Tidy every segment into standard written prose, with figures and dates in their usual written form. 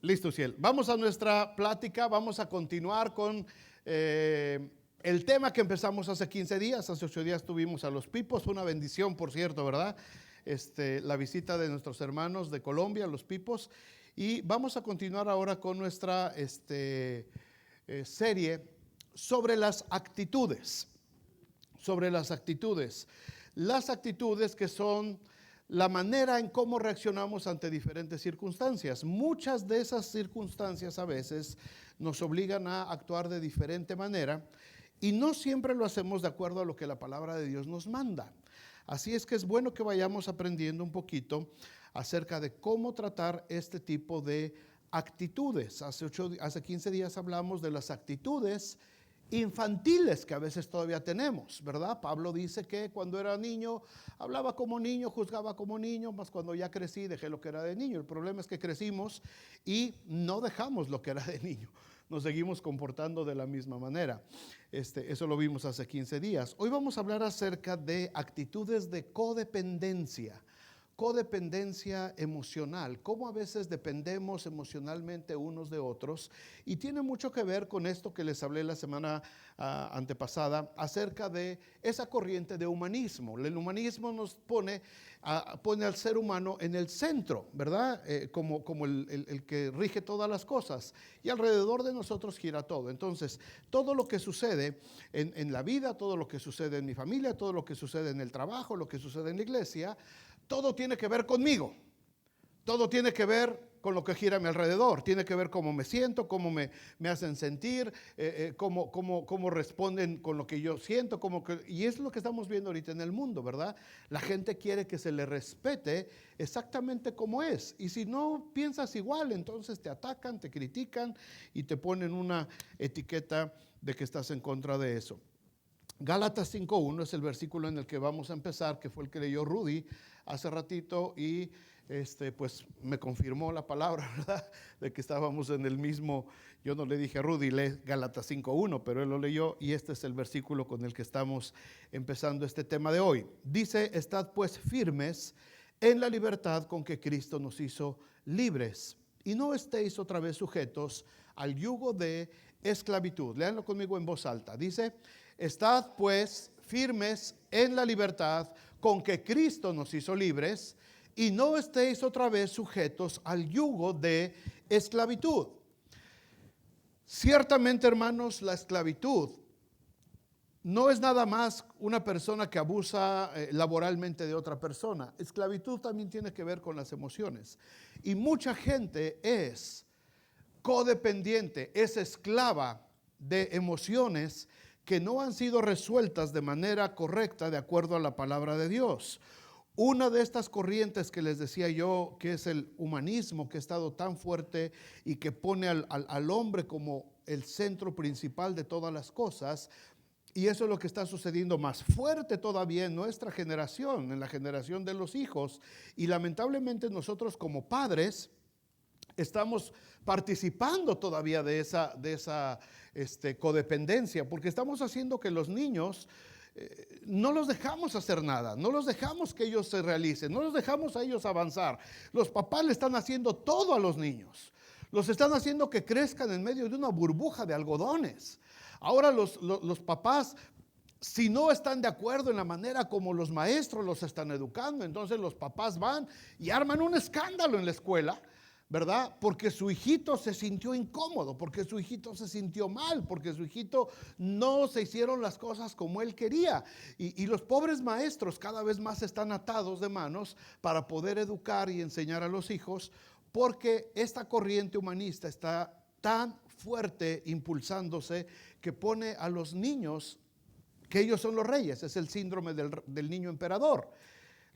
Listo, Ciel. Vamos a nuestra plática, vamos a continuar con el tema que empezamos hace 15 días. Hace 8 días tuvimos a los Pipos, fue una bendición, por cierto, ¿verdad? La visita de nuestros hermanos de Colombia, los Pipos. Y vamos a continuar ahora con nuestra serie sobre las actitudes. Sobre las actitudes. Las actitudes que son la manera en cómo reaccionamos ante diferentes circunstancias. Muchas de esas circunstancias a veces nos obligan a actuar de diferente manera y no siempre lo hacemos de acuerdo a lo que la palabra de Dios nos manda. Así es que es bueno que vayamos aprendiendo un poquito acerca de cómo tratar este tipo de actitudes. Hace 15 días hablamos de las actitudes infantiles que a veces todavía tenemos, ¿verdad? Pablo dice que cuando era niño hablaba como niño, juzgaba como niño, mas cuando ya crecí dejé lo que era de niño. El problema es que crecimos y no dejamos lo que era de niño, nos seguimos comportando de la misma manera. Eso lo vimos hace 15 días. Hoy vamos a hablar acerca de actitudes de codependencia. Codependencia emocional, cómo a veces dependemos emocionalmente unos de otros, y tiene mucho que ver con esto que les hablé la semana antepasada acerca de esa corriente de humanismo. El humanismo nos pone al ser humano en el centro, ¿verdad? Como el que rige todas las cosas, y alrededor de nosotros gira todo. Entonces, todo lo que sucede en la vida, todo lo que sucede en mi familia, todo lo que sucede en el trabajo, lo que sucede en la iglesia, todo tiene que ver conmigo, todo tiene que ver con lo que gira a mi alrededor, tiene que ver cómo me siento, cómo me hacen sentir, cómo responden con lo que yo siento, y es lo que estamos viendo ahorita en el mundo, ¿verdad? La gente quiere que se le respete exactamente como es, y si no piensas igual, entonces te atacan, te critican y te ponen una etiqueta de que estás en contra de eso. Gálatas 5:1 es el versículo en el que vamos a empezar, que fue el que leyó Rudy hace ratito, y pues me confirmó la palabra, ¿verdad? De que estábamos en el mismo. Yo no le dije a Rudy, lee Gálatas 5:1, pero él lo leyó, y este es el versículo con el que estamos empezando este tema de hoy. Dice: estad pues firmes en la libertad con que Cristo nos hizo libres, y no estéis otra vez sujetos al yugo de esclavitud. Léanlo conmigo en voz alta. Dice: estad pues firmes en la libertad con que Cristo nos hizo libres, y no estéis otra vez sujetos al yugo de esclavitud. Ciertamente, hermanos, la esclavitud no es nada más una persona que abusa laboralmente de otra persona. Esclavitud también tiene que ver con las emociones. Y mucha gente es codependiente, es esclava de emociones que no han sido resueltas de manera correcta de acuerdo a la palabra de Dios. Una de estas corrientes que les decía yo, que es el humanismo, que ha estado tan fuerte y que pone al hombre como el centro principal de todas las cosas, y eso es lo que está sucediendo más fuerte todavía en nuestra generación, en la generación de los hijos, y lamentablemente nosotros como padres estamos participando todavía de esa codependencia, porque estamos haciendo que los niños no los dejamos hacer nada, no los dejamos que ellos se realicen, no los dejamos a ellos avanzar. Los papás le están haciendo todo a los niños, los están haciendo que crezcan en medio de una burbuja de algodones. Ahora los papás, si no están de acuerdo en la manera como los maestros los están educando, entonces los papás van y arman un escándalo en la escuela, ¿verdad? Porque su hijito se sintió incómodo, porque su hijito se sintió mal, porque su hijito no se hicieron las cosas como él quería. Y los pobres maestros cada vez más están atados de manos para poder educar y enseñar a los hijos, porque esta corriente humanista está tan fuerte impulsándose que pone a los niños que ellos son los reyes. Es el síndrome del niño emperador.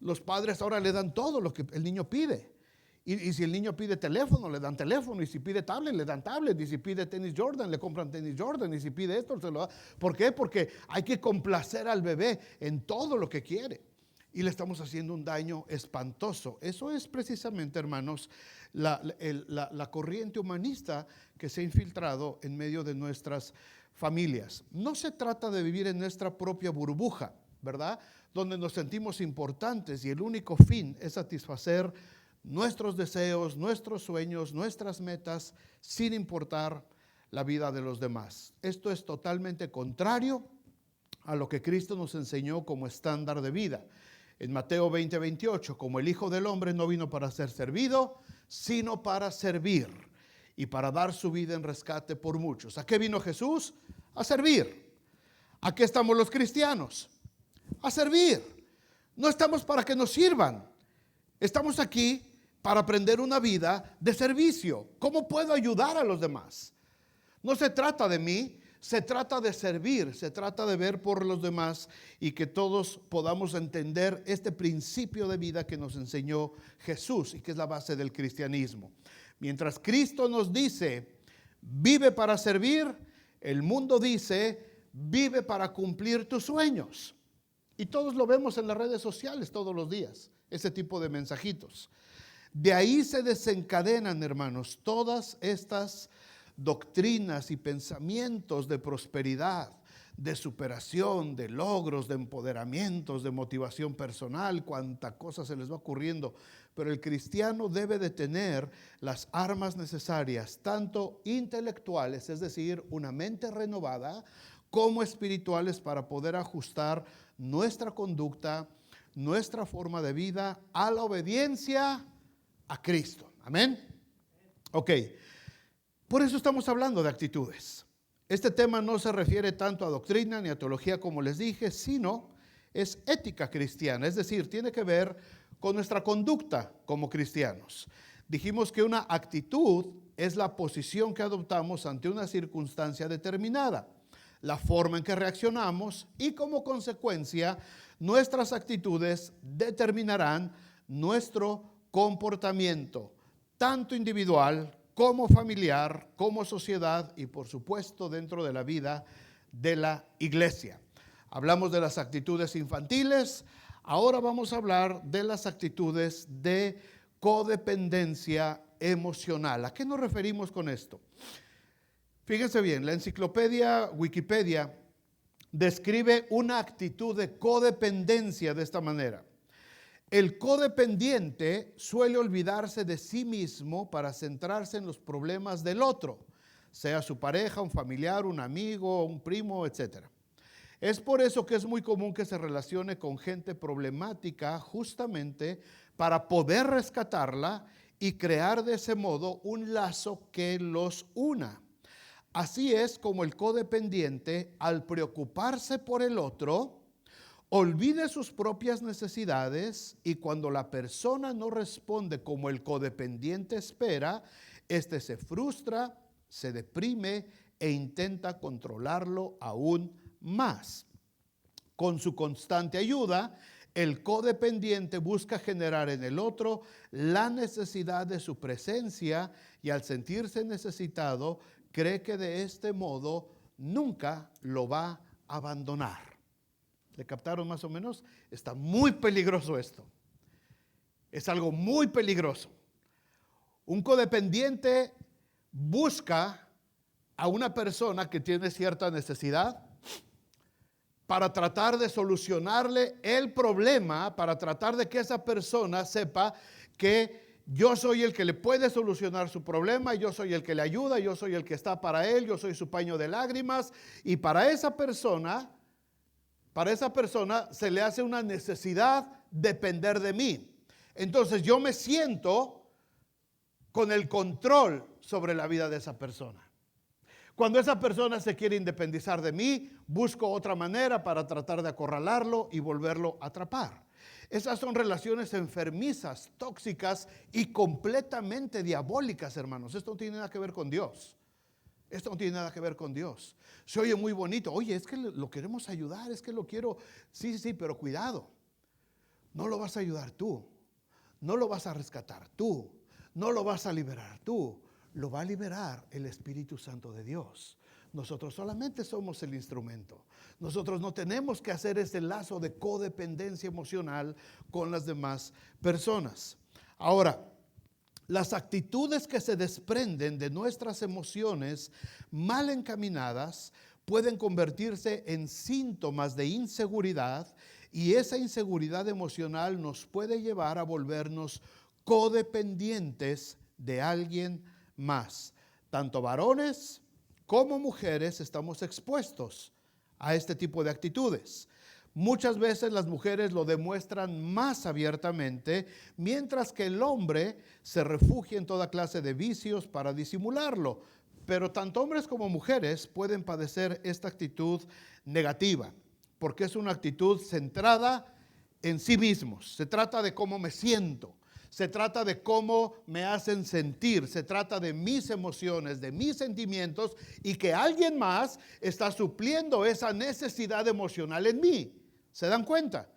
Los padres ahora le dan todo lo que el niño pide. Y si el niño pide teléfono, le dan teléfono. Y si pide tablet, le dan tablet. Y si pide tenis Jordan, le compran tenis Jordan. Y si pide esto, se lo da. ¿Por qué? Porque hay que complacer al bebé en todo lo que quiere. Y le estamos haciendo un daño espantoso. Eso es precisamente, hermanos, la corriente humanista que se ha infiltrado en medio de nuestras familias. No se trata de vivir en nuestra propia burbuja, ¿verdad? Donde nos sentimos importantes y el único fin es satisfacer nuestros deseos, nuestros sueños, nuestras metas, sin importar la vida de los demás. Esto es totalmente contrario a lo que Cristo nos enseñó como estándar de vida. En Mateo 20:28, como el Hijo del Hombre no vino para ser servido, sino para servir y para dar su vida en rescate por muchos. ¿A qué vino Jesús? A servir. ¿A qué estamos los cristianos? A servir. No estamos para que nos sirvan. Estamos aquí para aprender una vida de servicio. ¿Cómo puedo ayudar a los demás? No se trata de mí, se trata de servir, se trata de ver por los demás y que todos podamos entender este principio de vida que nos enseñó Jesús y que es la base del cristianismo. Mientras Cristo nos dice, vive para servir, el mundo dice, vive para cumplir tus sueños. Y todos lo vemos en las redes sociales todos los días, ese tipo de mensajitos. De ahí se desencadenan, hermanos, todas estas doctrinas y pensamientos de prosperidad, de superación, de logros, de empoderamientos, de motivación personal, cuánta cosa se les va ocurriendo. Pero el cristiano debe de tener las armas necesarias, tanto intelectuales, es decir, una mente renovada, como espirituales para poder ajustar nuestra conducta, nuestra forma de vida a la obediencia a Cristo. Amén. Ok. Por eso estamos hablando de actitudes. Este tema no se refiere tanto a doctrina ni a teología como les dije, sino es ética cristiana, es decir, tiene que ver con nuestra conducta como cristianos. Dijimos que una actitud es la posición que adoptamos ante una circunstancia determinada, la forma en que reaccionamos y como consecuencia nuestras actitudes determinarán nuestro comportamiento, tanto individual como familiar, como sociedad y por supuesto dentro de la vida de la iglesia. Hablamos de las actitudes infantiles, ahora vamos a hablar de las actitudes de codependencia emocional. ¿A qué nos referimos con esto? Fíjense bien, la enciclopedia Wikipedia describe una actitud de codependencia de esta manera. El codependiente suele olvidarse de sí mismo para centrarse en los problemas del otro, sea su pareja, un familiar, un amigo, un primo, etc. Es por eso que es muy común que se relacione con gente problemática justamente para poder rescatarla y crear de ese modo un lazo que los una. Así es como el codependiente, al preocuparse por el otro, olvide sus propias necesidades y cuando la persona no responde como el codependiente espera, éste se frustra, se deprime e intenta controlarlo aún más. Con su constante ayuda, el codependiente busca generar en el otro la necesidad de su presencia y al sentirse necesitado, cree que de este modo nunca lo va a abandonar. ¿Le captaron más o menos? Está muy peligroso esto. Es algo muy peligroso. Un codependiente busca a una persona que tiene cierta necesidad para tratar de solucionarle el problema, para tratar de que esa persona sepa que yo soy el que le puede solucionar su problema, yo soy el que le ayuda, yo soy el que está para él, yo soy su paño de lágrimas y para esa persona se le hace una necesidad depender de mí. Entonces yo me siento con el control sobre la vida de esa persona. Cuando esa persona se quiere independizar de mí, busco otra manera para tratar de acorralarlo y volverlo a atrapar. Esas son relaciones enfermizas, tóxicas y completamente diabólicas, hermanos. Esto no tiene nada que ver con Dios. Esto no tiene nada que ver con Dios. Se oye muy bonito. Oye, es que lo queremos ayudar, es que lo quiero. Sí, pero cuidado. No lo vas a ayudar tú. No lo vas a rescatar tú. No lo vas a liberar tú. Lo va a liberar el Espíritu Santo de Dios. Nosotros solamente somos el instrumento. Nosotros no tenemos que hacer ese lazo de codependencia emocional con las demás personas. Ahora, las actitudes que se desprenden de nuestras emociones mal encaminadas pueden convertirse en síntomas de inseguridad y esa inseguridad emocional nos puede llevar a volvernos codependientes de alguien más. Tanto varones como mujeres estamos expuestos a este tipo de actitudes. Muchas veces las mujeres lo demuestran más abiertamente, mientras que el hombre se refugia en toda clase de vicios para disimularlo. Pero tanto hombres como mujeres pueden padecer esta actitud negativa, porque es una actitud centrada en sí mismos. Se trata de cómo me siento, se trata de cómo me hacen sentir, se trata de mis emociones, de mis sentimientos, y que alguien más está supliendo esa necesidad emocional en mí. ¿Se dan cuenta?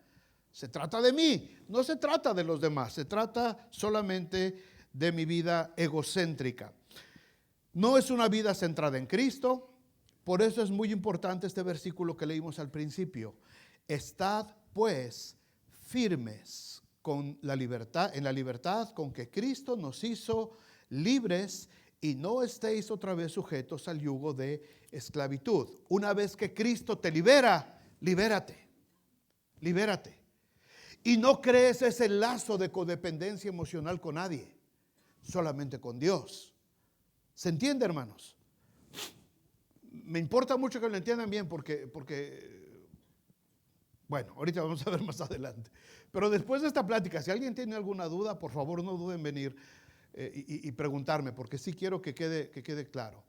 Se trata de mí, no se trata de los demás, se trata solamente de mi vida egocéntrica. No es una vida centrada en Cristo. Por eso es muy importante este versículo que leímos al principio. Estad pues firmes con la libertad, en la libertad con que Cristo nos hizo libres, y no estéis otra vez sujetos al yugo de esclavitud. Una vez que Cristo te libera, libérate. Libérate. Y no crees ese lazo de codependencia emocional con nadie, solamente con Dios. ¿Se entiende, hermanos? Me importa mucho que lo entiendan bien porque, bueno, ahorita vamos a ver más adelante. Pero después de esta plática, si alguien tiene alguna duda, por favor no duden en venir y preguntarme, porque sí quiero que quede claro.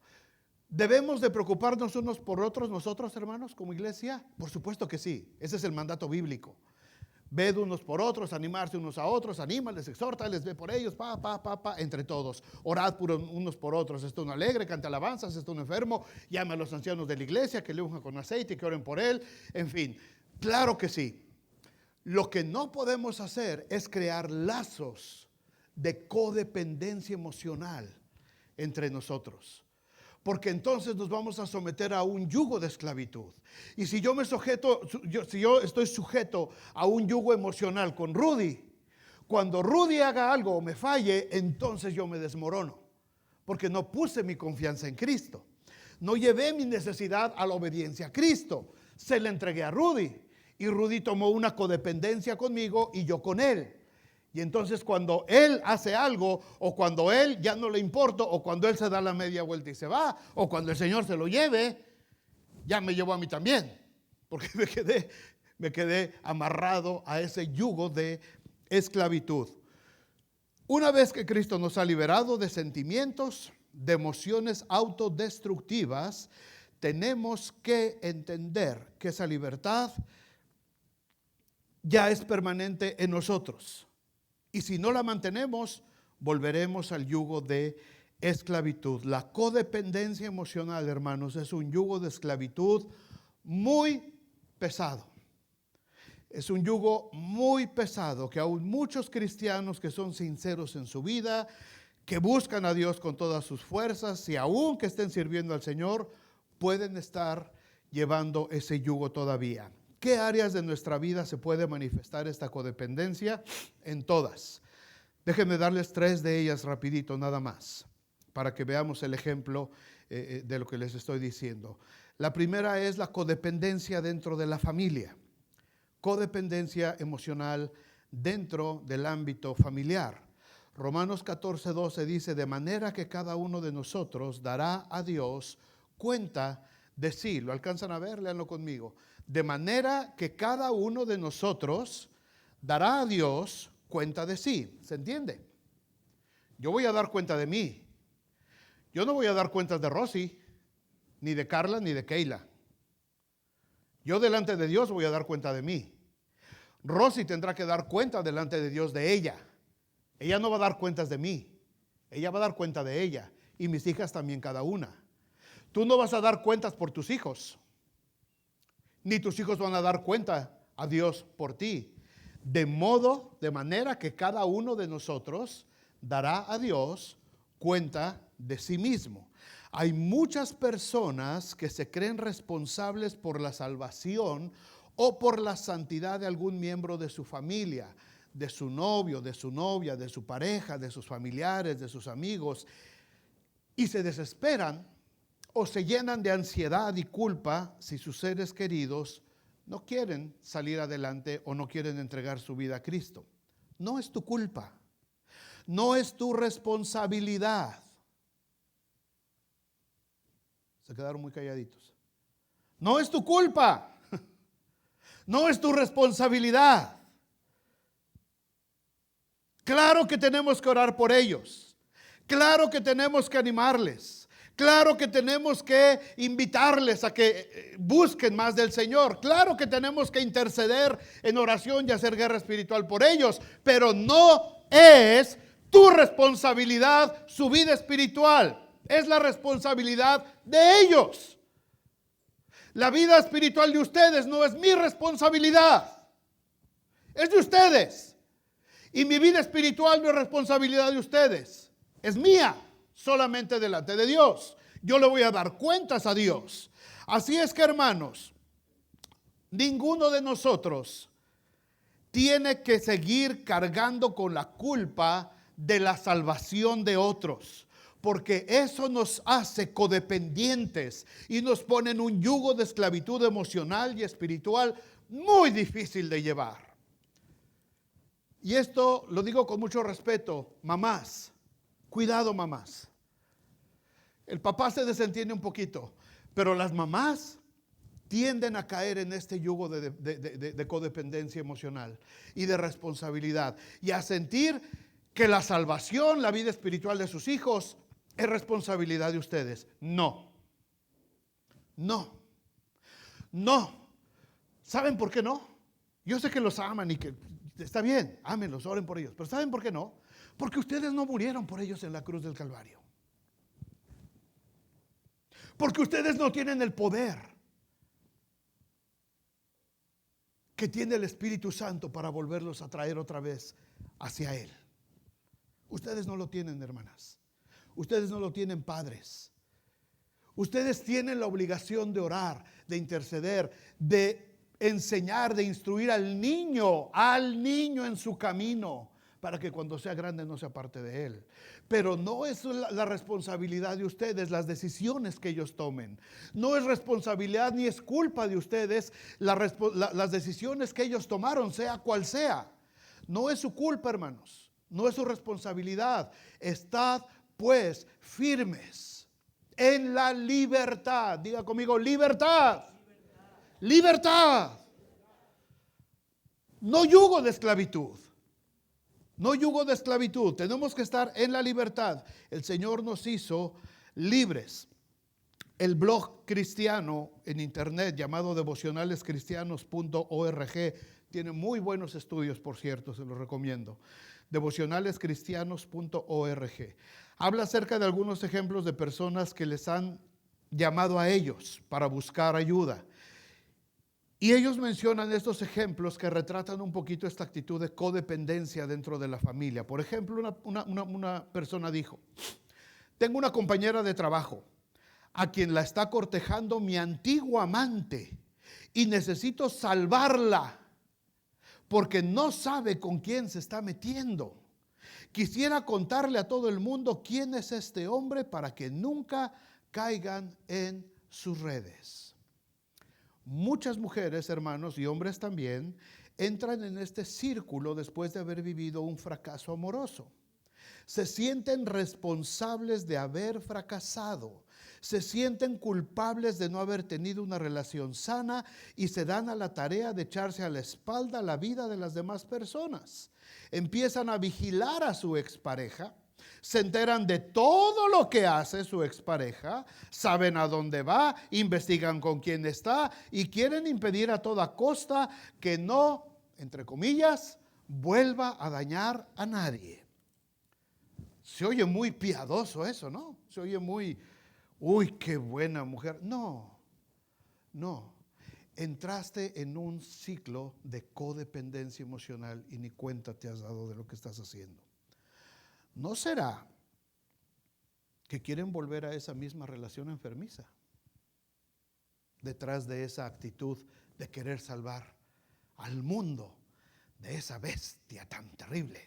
¿Debemos de preocuparnos unos por otros nosotros, hermanos, como iglesia? Por supuesto que sí, ese es el mandato bíblico. Ved unos por otros, animarse unos a otros, anímales, exhórtales, ve por ellos, entre todos. Orad unos por otros. Está uno alegre, canta alabanzas, está uno enfermo, llame a los ancianos de la iglesia que le unjan con aceite y que oren por él. En fin, claro que sí. Lo que no podemos hacer es crear lazos de codependencia emocional entre nosotros, porque entonces nos vamos a someter a un yugo de esclavitud. Y si yo estoy sujeto a un yugo emocional con Rudy, cuando Rudy haga algo o me falle, entonces yo me desmorono, porque no puse mi confianza en Cristo. No llevé mi necesidad a la obediencia a Cristo. Se la entregué a Rudy, y Rudy tomó una codependencia conmigo y yo con él. Y entonces cuando él hace algo, o cuando él ya no le importa, o cuando él se da la media vuelta y se va, o cuando el Señor se lo lleve, ya me llevó a mí también, porque me quedé amarrado a ese yugo de esclavitud. Una vez que Cristo nos ha liberado de sentimientos, de emociones autodestructivas, tenemos que entender que esa libertad ya es permanente en nosotros. Y si no la mantenemos, volveremos al yugo de esclavitud. La codependencia emocional, hermanos, es un yugo de esclavitud muy pesado. Es un yugo muy pesado que aún muchos cristianos que son sinceros en su vida, que buscan a Dios con todas sus fuerzas y aún que estén sirviendo al Señor, pueden estar llevando ese yugo todavía. ¿Qué áreas de nuestra vida se puede manifestar esta codependencia? En todas. Déjenme darles 3 de ellas rapidito nada más, para que veamos el ejemplo de lo que les estoy diciendo. La primera es la codependencia dentro de la familia. Codependencia emocional dentro del ámbito familiar. Romanos 14:12 dice: de manera que cada uno de nosotros dará a Dios cuenta de sí. ¿Lo alcanzan a ver? Léanlo conmigo. De manera que cada uno de nosotros dará a Dios cuenta de sí. ¿Se entiende? Yo voy a dar cuenta de mí. Yo no voy a dar cuentas de Rosy, ni de Carla, ni de Keila. Yo delante de Dios voy a dar cuenta de mí. Rosy tendrá que dar cuenta delante de Dios de ella. Ella no va a dar cuentas de mí. Ella va a dar cuenta de ella. Y mis hijas también, cada una. Tú no vas a dar cuentas por tus hijos, ni tus hijos van a dar cuenta a Dios por ti. De manera que cada uno de nosotros dará a Dios cuenta de sí mismo. Hay muchas personas que se creen responsables por la salvación o por la santidad de algún miembro de su familia, de su novio, de su novia, de su pareja, de sus familiares, de sus amigos, y se desesperan o se llenan de ansiedad y culpa si sus seres queridos no quieren salir adelante o no quieren entregar su vida a Cristo. No es tu culpa. No es tu responsabilidad. Se quedaron muy calladitos. No es tu culpa. No es tu responsabilidad. Claro que tenemos que orar por ellos. Claro que tenemos que animarles. Claro que tenemos que invitarles a que busquen más del Señor. Claro que tenemos que interceder en oración y hacer guerra espiritual por ellos. Pero no es tu responsabilidad su vida espiritual. Es la responsabilidad de ellos. La vida espiritual de ustedes no es mi responsabilidad. Es de ustedes. Y mi vida espiritual no es responsabilidad de ustedes. Es mía. Solamente delante de Dios. Yo le voy a dar cuentas a Dios. Así es que, hermanos, ninguno de nosotros tiene que seguir cargando con la culpa de la salvación de otros, porque eso nos hace codependientes y nos pone en un yugo de esclavitud emocional y espiritual muy difícil de llevar. Y esto lo digo con mucho respeto, mamás. Cuidado, mamás. El papá se desentiende un poquito, pero las mamás tienden a caer en este yugo de codependencia emocional y de responsabilidad y a sentir que la salvación, la vida espiritual de sus hijos es responsabilidad de ustedes. No. ¿Saben por qué no? Yo sé que los aman y que está bien, ámenlos, oren por ellos, pero ¿saben por qué no? Porque ustedes no murieron por ellos en la cruz del Calvario. Porque ustedes no tienen el poder que tiene el Espíritu Santo para volverlos a traer otra vez hacia Él. Ustedes no lo tienen, hermanas. Ustedes no lo tienen, padres. Ustedes tienen la obligación de orar, de interceder, de enseñar, de instruir al niño en su camino, para que cuando sea grande no se aparte de él. Pero no es la responsabilidad de ustedes las decisiones que ellos tomen. No es responsabilidad ni es culpa de ustedes las decisiones que ellos tomaron, sea cual sea. No es su culpa, hermanos. No es su responsabilidad. Estad pues firmes en la libertad. Diga conmigo, libertad. Libertad. No yugo de esclavitud. No yugo de esclavitud. Tenemos que estar en la libertad. El Señor nos hizo libres. El blog cristiano en internet llamado devocionalescristianos.org tiene muy buenos estudios, por cierto, se los recomiendo. Devocionalescristianos.org. Habla acerca de algunos ejemplos de personas que les han llamado a ellos para buscar ayuda. Y ellos mencionan estos ejemplos que retratan un poquito esta actitud de codependencia dentro de la familia. Por ejemplo, una persona dijo: tengo una compañera de trabajo a quien la está cortejando mi antiguo amante y necesito salvarla porque no sabe con quién se está metiendo. Quisiera contarle a todo el mundo quién es este hombre para que nunca caigan en sus redes. Muchas mujeres, hermanos, y hombres también, entran en este círculo después de haber vivido un fracaso amoroso. Se sienten responsables de haber fracasado. Se sienten culpables de no haber tenido una relación sana y se dan a la tarea de echarse a la espalda la vida de las demás personas. Empiezan a vigilar a su expareja. Se enteran de todo lo que hace su expareja, saben a dónde va, investigan con quién está y quieren impedir a toda costa que no, entre comillas, vuelva a dañar a nadie. Se oye muy piadoso eso, ¿no? Se oye muy, uy, qué buena mujer. No. Entraste en un ciclo de codependencia emocional y ni cuenta te has dado de lo que estás haciendo. ¿No será que quieren volver a esa misma relación enfermiza? Detrás de esa actitud de querer salvar al mundo de esa bestia tan terrible.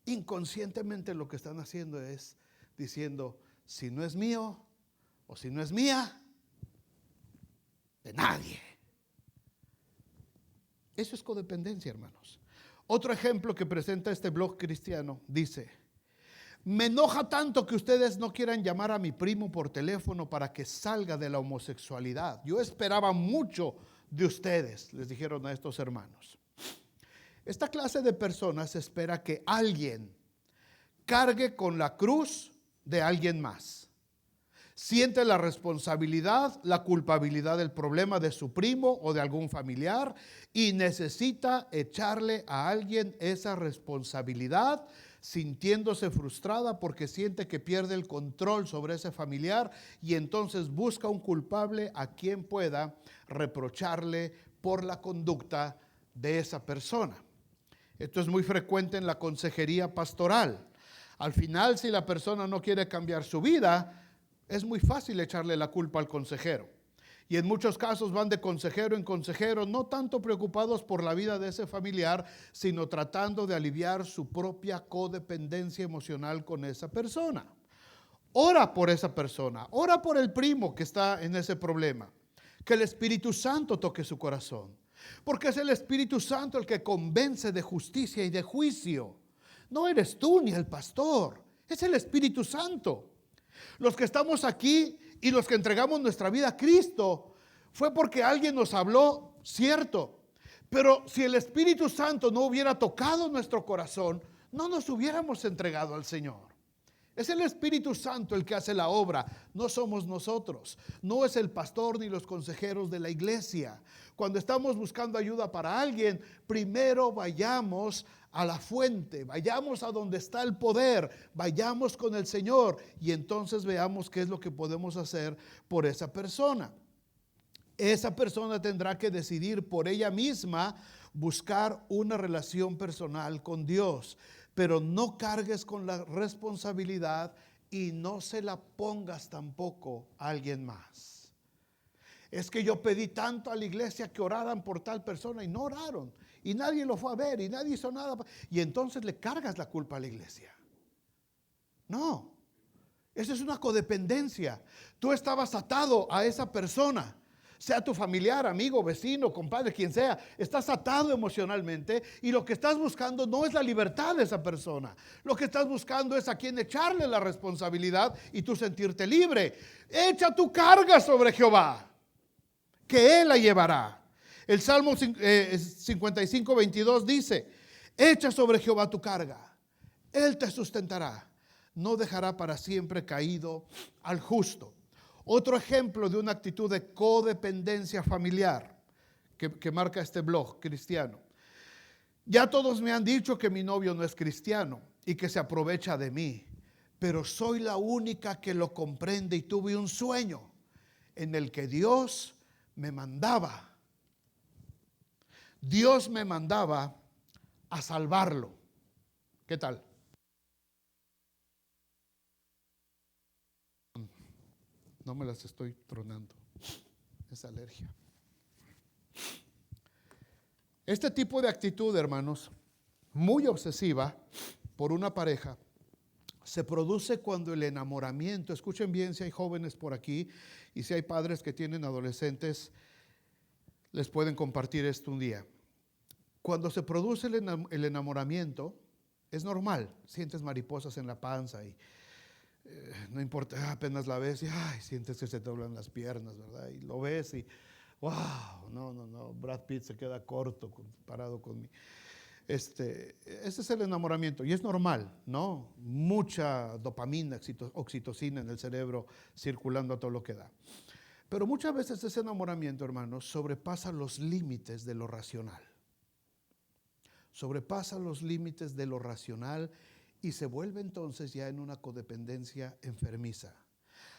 Inconscientemente lo que están haciendo es diciendo: si no es mío o si no es mía, de nadie. Eso es codependencia, hermanos. Otro ejemplo que presenta este blog cristiano dice: me enoja tanto que ustedes no quieran llamar a mi primo por teléfono para que salga de la homosexualidad. Yo esperaba mucho de ustedes, les dijeron a estos hermanos. Esta clase de personas espera que alguien cargue con la cruz de alguien más. Siente la responsabilidad, la culpabilidad del problema de su primo o de algún familiar y necesita echarle a alguien esa responsabilidad, sintiéndose frustrada porque siente que pierde el control sobre ese familiar y entonces busca un culpable a quien pueda reprocharle por la conducta de esa persona. Esto es muy frecuente en la consejería pastoral. Al final, si la persona no quiere cambiar su vida, es muy fácil echarle la culpa al consejero. Y en muchos casos van de consejero en consejero, no tanto preocupados por la vida de ese familiar, sino tratando de aliviar su propia codependencia emocional con esa persona. Ora por esa persona, ora por el primo que está en ese problema. Que el Espíritu Santo toque su corazón. Porque es el Espíritu Santo el que convence de justicia y de juicio. No eres tú ni el pastor, es el Espíritu Santo. Los que estamos aquí y los que entregamos nuestra vida a Cristo fue porque alguien nos habló, cierto. Pero si el Espíritu Santo no hubiera tocado nuestro corazón, no nos hubiéramos entregado al Señor. Es el Espíritu Santo el que hace la obra, no somos nosotros. No es el pastor ni los consejeros de la iglesia. Cuando estamos buscando ayuda para alguien, primero vayamos a la fuente, vayamos a donde está el poder, vayamos con el Señor y entonces veamos qué es lo que podemos hacer por esa persona. Esa persona tendrá que decidir por ella misma buscar una relación personal con Dios. Pero no cargues con la responsabilidad y no se la pongas tampoco a alguien más. Es que yo pedí tanto a la iglesia que oraran por tal persona y no oraron. Y nadie lo fue a ver y nadie hizo nada. Y entonces le cargas la culpa a la iglesia. No, esa es una codependencia. Tú estabas atado a esa persona. Sea tu familiar, amigo, vecino, compadre, quien sea, estás atado emocionalmente y lo que estás buscando no es la libertad de esa persona. Lo que estás buscando es a quien echarle la responsabilidad y tú sentirte libre. Echa tu carga sobre Jehová, que Él la llevará. El Salmo 55, 22 dice: echa sobre Jehová tu carga, Él te sustentará, no dejará para siempre caído al justo. Otro ejemplo de una actitud de codependencia familiar que marca este blog cristiano. Ya todos me han dicho que mi novio no es cristiano y que se aprovecha de mí, pero soy la única que lo comprende y tuve un sueño en el que Dios me mandaba a salvarlo. ¿Qué tal? No me las estoy tronando, es alergia. Este tipo de actitud, hermanos, muy obsesiva por una pareja, se produce cuando el enamoramiento, escuchen bien si hay jóvenes por aquí y si hay padres que tienen adolescentes, les pueden compartir esto un día. Cuando se produce el enamoramiento, es normal, sientes mariposas en la panza y no importa, apenas la ves y sientes que se te doblan las piernas, ¿verdad? Y lo ves y wow, no, Brad Pitt se queda corto comparado con mí. Ese es el enamoramiento y es normal, ¿no? Mucha dopamina, oxitocina en el cerebro circulando a todo lo que da. Pero muchas veces ese enamoramiento, hermanos, sobrepasa los límites de lo racional. Sobrepasa los límites de lo racional y se vuelve entonces ya en una codependencia enfermiza.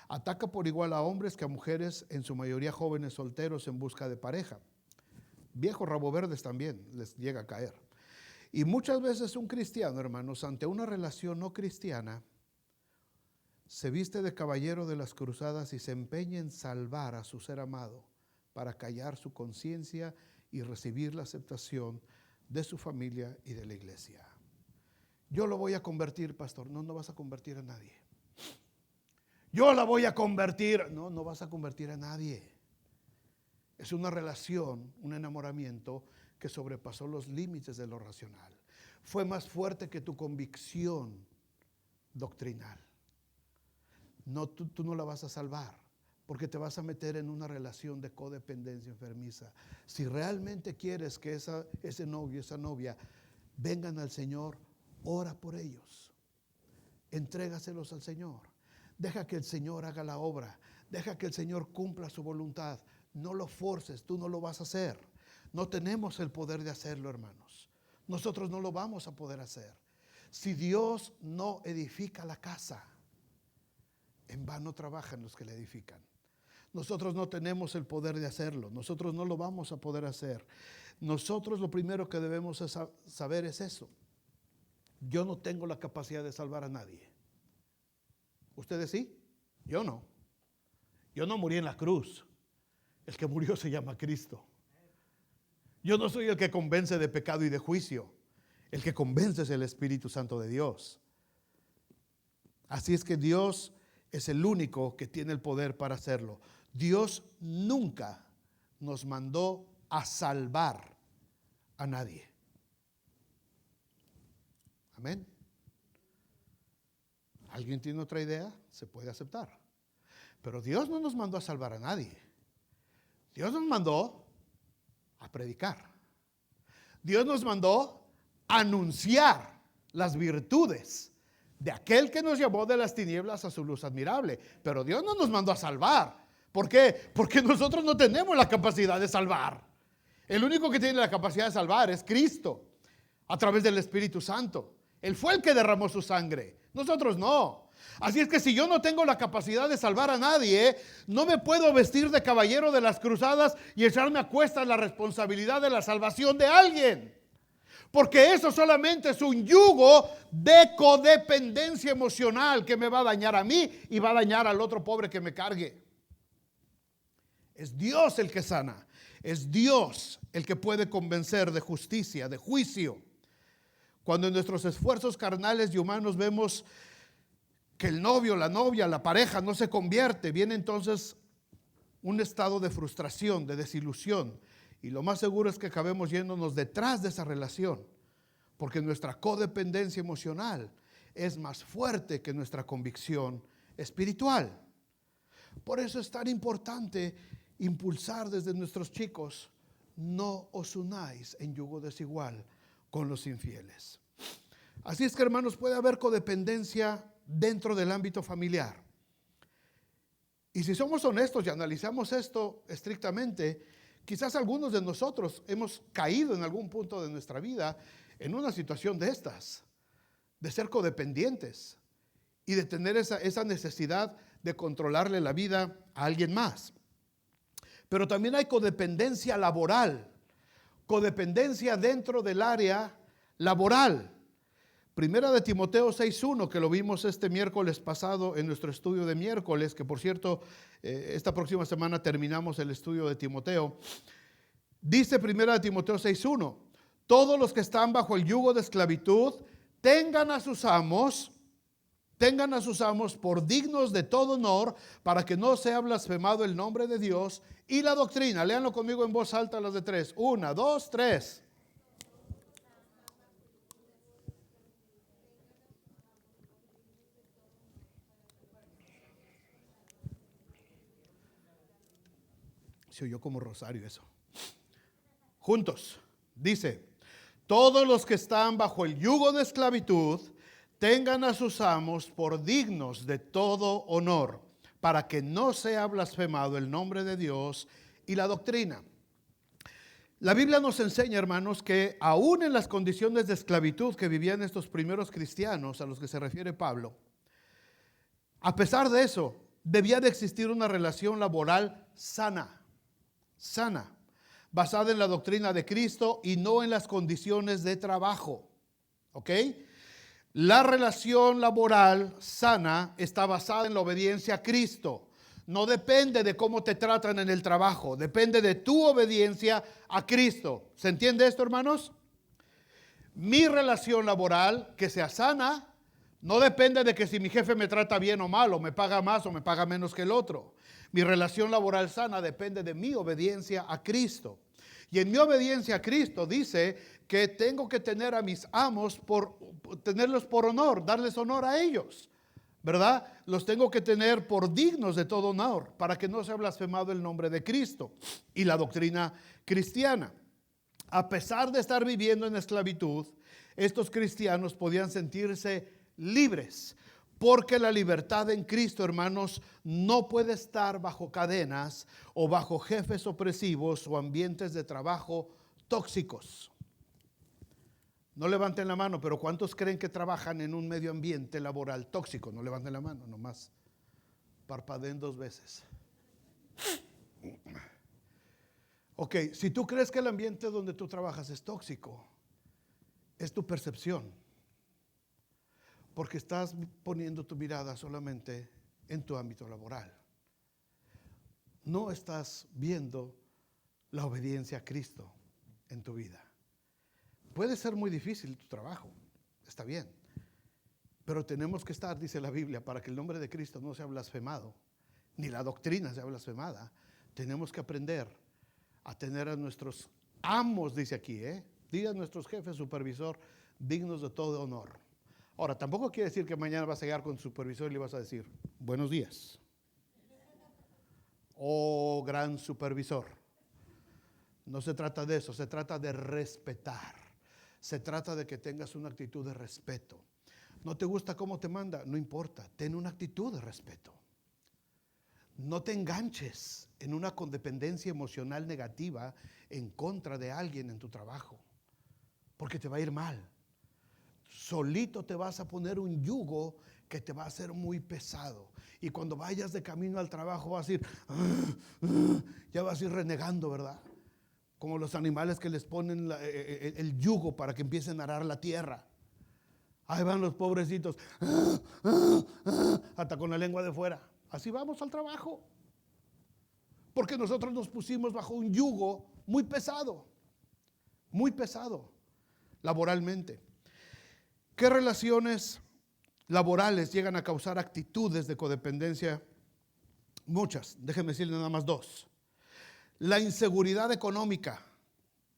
Ataca por igual a hombres que a mujeres, en su mayoría jóvenes solteros en busca de pareja. Viejos rabo verdes también les llega a caer. Y muchas veces un cristiano, hermanos, ante una relación no cristiana, se viste de caballero de las cruzadas y se empeña en salvar a su ser amado para callar su conciencia y recibir la aceptación de su familia y de la iglesia. Yo lo voy a convertir, pastor. No vas a convertir a nadie. Yo la voy a convertir. No vas a convertir a nadie. Es una relación, un enamoramiento que sobrepasó los límites de lo racional. fue más fuerte que tu convicción doctrinal. No, tú no la vas a salvar, porque te vas a meter en una relación de codependencia enfermiza. Si realmente quieres que ese novio, esa novia vengan al Señor, ora por ellos. Entrégaselos al Señor. Deja que el Señor haga la obra. Deja que el Señor cumpla su voluntad. No lo forces, tú no lo vas a hacer. No tenemos el poder de hacerlo, hermanos. Nosotros no lo vamos a poder hacer. Si Dios no edifica la casa, en vano trabajan los que la edifican. Nosotros no tenemos el poder de hacerlo. Nosotros no lo vamos a poder hacer. Nosotros lo primero que debemos saber es eso. Yo no tengo la capacidad de salvar a nadie. ¿Ustedes sí? Yo no. Yo no morí en la cruz. El que murió se llama Cristo. Yo no soy el que convence de pecado y de juicio. El que convence es el Espíritu Santo de Dios. Así es que Dios es el único que tiene el poder para hacerlo. Dios nunca nos mandó a salvar a nadie. Amén. ¿Alguien tiene otra idea? Se puede aceptar. Pero Dios no nos mandó a salvar a nadie. Dios nos mandó a predicar. Dios nos mandó a anunciar las virtudes de aquel que nos llamó de las tinieblas a su luz admirable. Pero Dios no nos mandó a salvar. ¿Por qué? Porque nosotros no tenemos la capacidad de salvar. El único que tiene la capacidad de salvar es Cristo, a través del Espíritu Santo. Él fue el que derramó su sangre. Nosotros no. Así es que si yo no tengo la capacidad de salvar a nadie, no me puedo vestir de caballero de las cruzadas y echarme a cuestas la responsabilidad de la salvación de alguien. Porque eso solamente es un yugo de codependencia emocional que me va a dañar a mí y va a dañar al otro pobre que me cargue. Es Dios el que sana. Es Dios el que puede convencer de justicia, de juicio. Cuando en nuestros esfuerzos carnales y humanos vemos que el novio, la novia, la pareja no se convierte, viene entonces un estado de frustración, de desilusión. Y lo más seguro es que acabemos yéndonos detrás de esa relación, porque nuestra codependencia emocional es más fuerte que nuestra convicción espiritual. Por eso es tan importante impulsar desde nuestros chicos: no os unáis en yugo desigual con los infieles. Así es que, hermanos, puede haber codependencia dentro del ámbito familiar. Y si somos honestos y analizamos esto estrictamente, quizás algunos de nosotros hemos caído en algún punto de nuestra vida en una situación de estas, de ser codependientes y de tener esa necesidad de controlarle la vida a alguien más. Pero también hay codependencia laboral, codependencia dentro del área laboral. Primera de Timoteo 6:1, que lo vimos este miércoles pasado en nuestro estudio de miércoles, que por cierto, esta próxima semana terminamos el estudio de Timoteo. Dice Primera de Timoteo 6:1, todos los que están bajo el yugo de esclavitud tengan a sus amos por dignos de todo honor, para que no sea blasfemado el nombre de Dios y la doctrina. Léanlo conmigo en voz alta las de tres. 1, 2, 3. Se oyó como rosario eso. Juntos. Dice: todos los que están bajo el yugo de esclavitud tengan a sus amos por dignos de todo honor, para que no sea blasfemado el nombre de Dios y la doctrina. La Biblia nos enseña, hermanos, que aún en las condiciones de esclavitud que vivían estos primeros cristianos a los que se refiere Pablo, a pesar de eso, debía de existir una relación laboral sana, basada en la doctrina de Cristo y no en las condiciones de trabajo. ¿Ok? La relación laboral sana está basada en la obediencia a Cristo. No depende de cómo te tratan en el trabajo, depende de tu obediencia a Cristo. ¿Se entiende esto, hermanos? Mi relación laboral, que sea sana, no depende de que si mi jefe me trata bien o mal, o me paga más o me paga menos que el otro. Mi relación laboral sana depende de mi obediencia a Cristo. Y en mi obediencia a Cristo dice que tengo que tener a mis amos tenerlos por honor, darles honor a ellos, ¿verdad? Los tengo que tener por dignos de todo honor, para que no sea blasfemado el nombre de Cristo y la doctrina cristiana. A pesar de estar viviendo en esclavitud, estos cristianos podían sentirse libres, porque la libertad en Cristo, hermanos, no puede estar bajo cadenas o bajo jefes opresivos o ambientes de trabajo tóxicos. No levanten la mano, pero ¿cuántos creen que trabajan en un medio ambiente laboral tóxico? No levanten la mano, nomás parpadeen 2 veces. Ok, si tú crees que el ambiente donde tú trabajas es tóxico, es tu percepción, porque estás poniendo tu mirada solamente en tu ámbito laboral. No estás viendo la obediencia a Cristo en tu vida. Puede ser muy difícil tu trabajo, está bien, pero tenemos que estar, dice la Biblia, para que el nombre de Cristo no sea blasfemado, ni la doctrina sea blasfemada. Tenemos que aprender a tener a nuestros amos, dice aquí, diga a nuestros jefes, supervisor, dignos de todo honor. Ahora, tampoco quiere decir que mañana vas a llegar con tu supervisor y le vas a decir, buenos días, oh gran supervisor. No se trata de eso, se trata de respetar. Se trata de que tengas una actitud de respeto. ¿No te gusta cómo te manda? No importa, ten una actitud de respeto. No te enganches en una codependencia emocional negativa en contra de alguien en tu trabajo, porque te va a ir mal. Solito te vas a poner un yugo que te va a hacer muy pesado. Y cuando vayas de camino al trabajo vas a ir, ya vas a ir renegando, ¿verdad? Como los animales que les ponen el yugo para que empiecen a arar la tierra. Ahí van los pobrecitos, hasta con la lengua de fuera. Así vamos al trabajo, porque nosotros nos pusimos bajo un yugo muy pesado laboralmente. ¿Qué relaciones laborales llegan a causar actitudes de codependencia? Muchas, déjenme decirles nada más 2. La inseguridad económica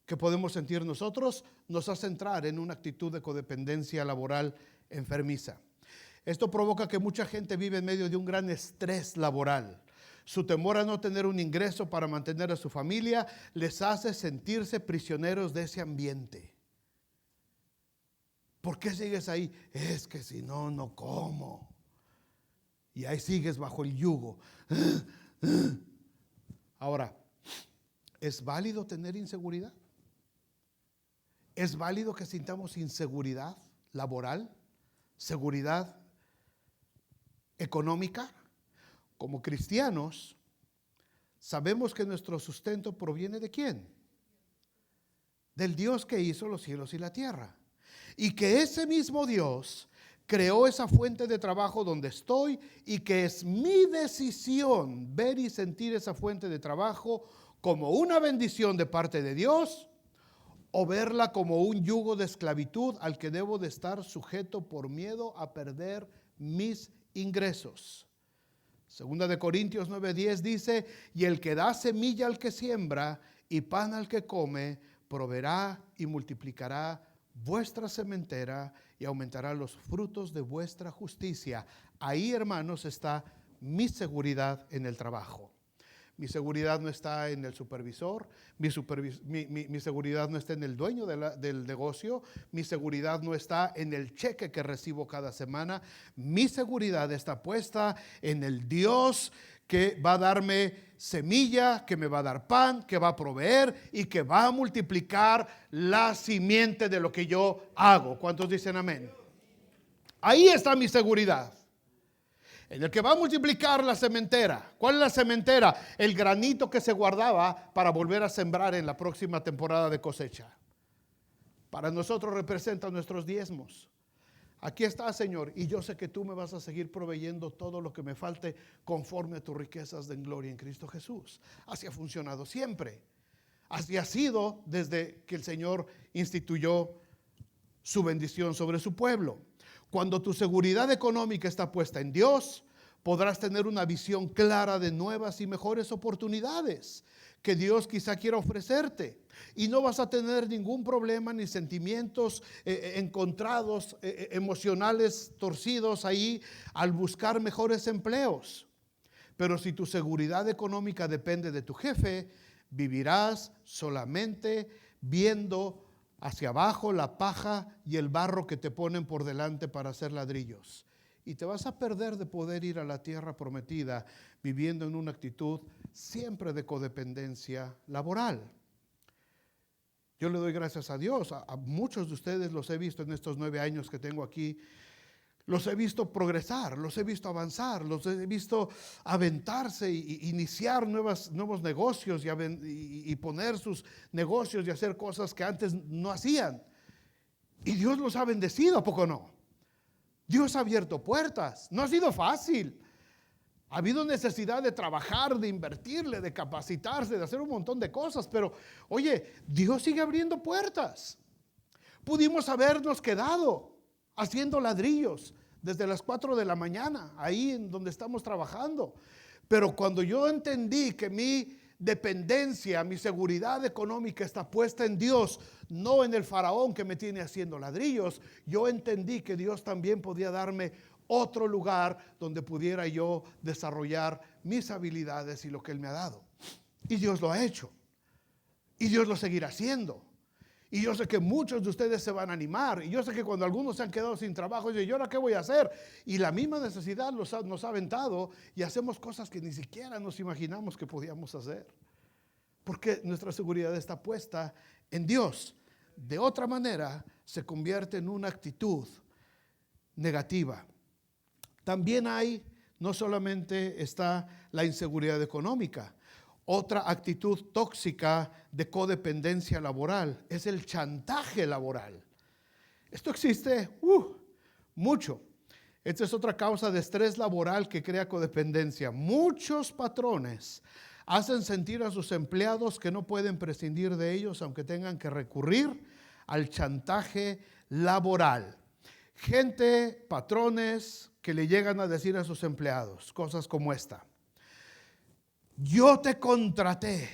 que podemos sentir nosotros nos hace entrar en una actitud de codependencia laboral enfermiza. Esto provoca que mucha gente vive en medio de un gran estrés laboral. Su temor a no tener un ingreso para mantener a su familia les hace sentirse prisioneros de ese ambiente. ¿Por qué sigues ahí? Es que si no, no como. Y ahí sigues bajo el yugo. Ahora, ¿es válido tener inseguridad? ¿Es válido que sintamos inseguridad laboral? ¿Seguridad económica? Como cristianos, sabemos que nuestro sustento proviene ¿de quién? Del Dios que hizo los cielos y la tierra. Y que ese mismo Dios creó esa fuente de trabajo donde estoy, y que es mi decisión ver y sentir esa fuente de trabajo como una bendición de parte de Dios, o verla como un yugo de esclavitud al que debo de estar sujeto por miedo a perder mis ingresos. Segunda de Corintios 9:10 dice, y el que da semilla al que siembra y pan al que come, proveerá y multiplicará vuestra sementera y aumentará los frutos de vuestra justicia. Ahí, hermanos, está mi seguridad en el trabajo. Mi seguridad no está en el supervisor, mi seguridad no está en el dueño del negocio, mi seguridad no está en el cheque que recibo cada semana. Mi seguridad está puesta en el Dios que va a darme semilla, que me va a dar pan, que va a proveer y que va a multiplicar la simiente de lo que yo hago. ¿Cuántos dicen amén? Ahí está mi seguridad. En el que va a multiplicar la sementera. ¿Cuál es la sementera? El granito que se guardaba para volver a sembrar en la próxima temporada de cosecha. Para nosotros representa nuestros diezmos. Aquí está, Señor, y yo sé que tú me vas a seguir proveyendo todo lo que me falte conforme a tus riquezas de gloria en Cristo Jesús. Así ha funcionado siempre. Así ha sido desde que el Señor instituyó su bendición sobre su pueblo. Cuando tu seguridad económica está puesta en Dios, podrás tener una visión clara de nuevas y mejores oportunidades que Dios quizá quiera ofrecerte. Y no vas a tener ningún problema ni sentimientos encontrados, emocionales torcidos ahí al buscar mejores empleos. Pero si tu seguridad económica depende de tu jefe, vivirás solamente viendo hacia abajo la paja y el barro que te ponen por delante para hacer ladrillos. Y te vas a perder de poder ir a la tierra prometida viviendo en una actitud siempre de codependencia laboral. Yo le doy gracias a Dios. A muchos de ustedes los he visto en estos 9 años que tengo aquí. Los he visto progresar, los he visto avanzar, los he visto aventarse e iniciar nuevos negocios y poner sus negocios y hacer cosas que antes no hacían. Y Dios los ha bendecido, ¿a poco no? Dios ha abierto puertas. No ha sido fácil. Ha habido necesidad de trabajar, de invertirle, de capacitarse, de hacer un montón de cosas. Pero, oye, Dios sigue abriendo puertas. Pudimos habernos quedado haciendo ladrillos desde las 4 de la mañana, ahí en donde estamos trabajando. Pero cuando yo entendí que mi dependencia, mi seguridad económica está puesta en Dios, no en el faraón que me tiene haciendo ladrillos, yo entendí que Dios también podía darme otro lugar donde pudiera yo desarrollar mis habilidades y lo que Él me ha dado. Y Dios lo ha hecho. Y Dios lo seguirá haciendo. Y yo sé que muchos de ustedes se van a animar. Y yo sé que cuando algunos se han quedado sin trabajo, dicen, ¿y ahora qué voy a hacer? Y la misma necesidad nos ha aventado y hacemos cosas que ni siquiera nos imaginamos que podíamos hacer. Porque nuestra seguridad está puesta en Dios. De otra manera, se convierte en una actitud negativa. También no solamente está la inseguridad económica. Otra actitud tóxica de codependencia laboral es el chantaje laboral. Esto existe mucho. Esta es otra causa de estrés laboral que crea codependencia. Muchos patrones hacen sentir a sus empleados que no pueden prescindir de ellos aunque tengan que recurrir al chantaje laboral. Patrones que le llegan a decir a sus empleados cosas como esta: yo te contraté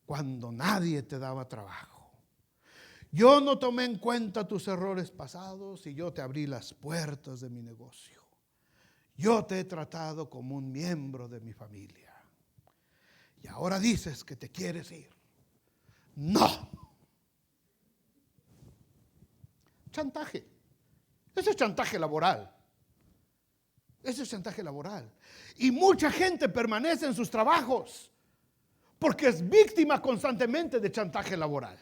cuando nadie te daba trabajo. Yo no tomé en cuenta tus errores pasados y yo te abrí las puertas de mi negocio. Yo te he tratado como un miembro de mi familia. Y ahora dices que te quieres ir. No. Chantaje. Ese es chantaje laboral. Ese es chantaje laboral. Y mucha gente permanece en sus trabajos porque es víctima constantemente de chantaje laboral.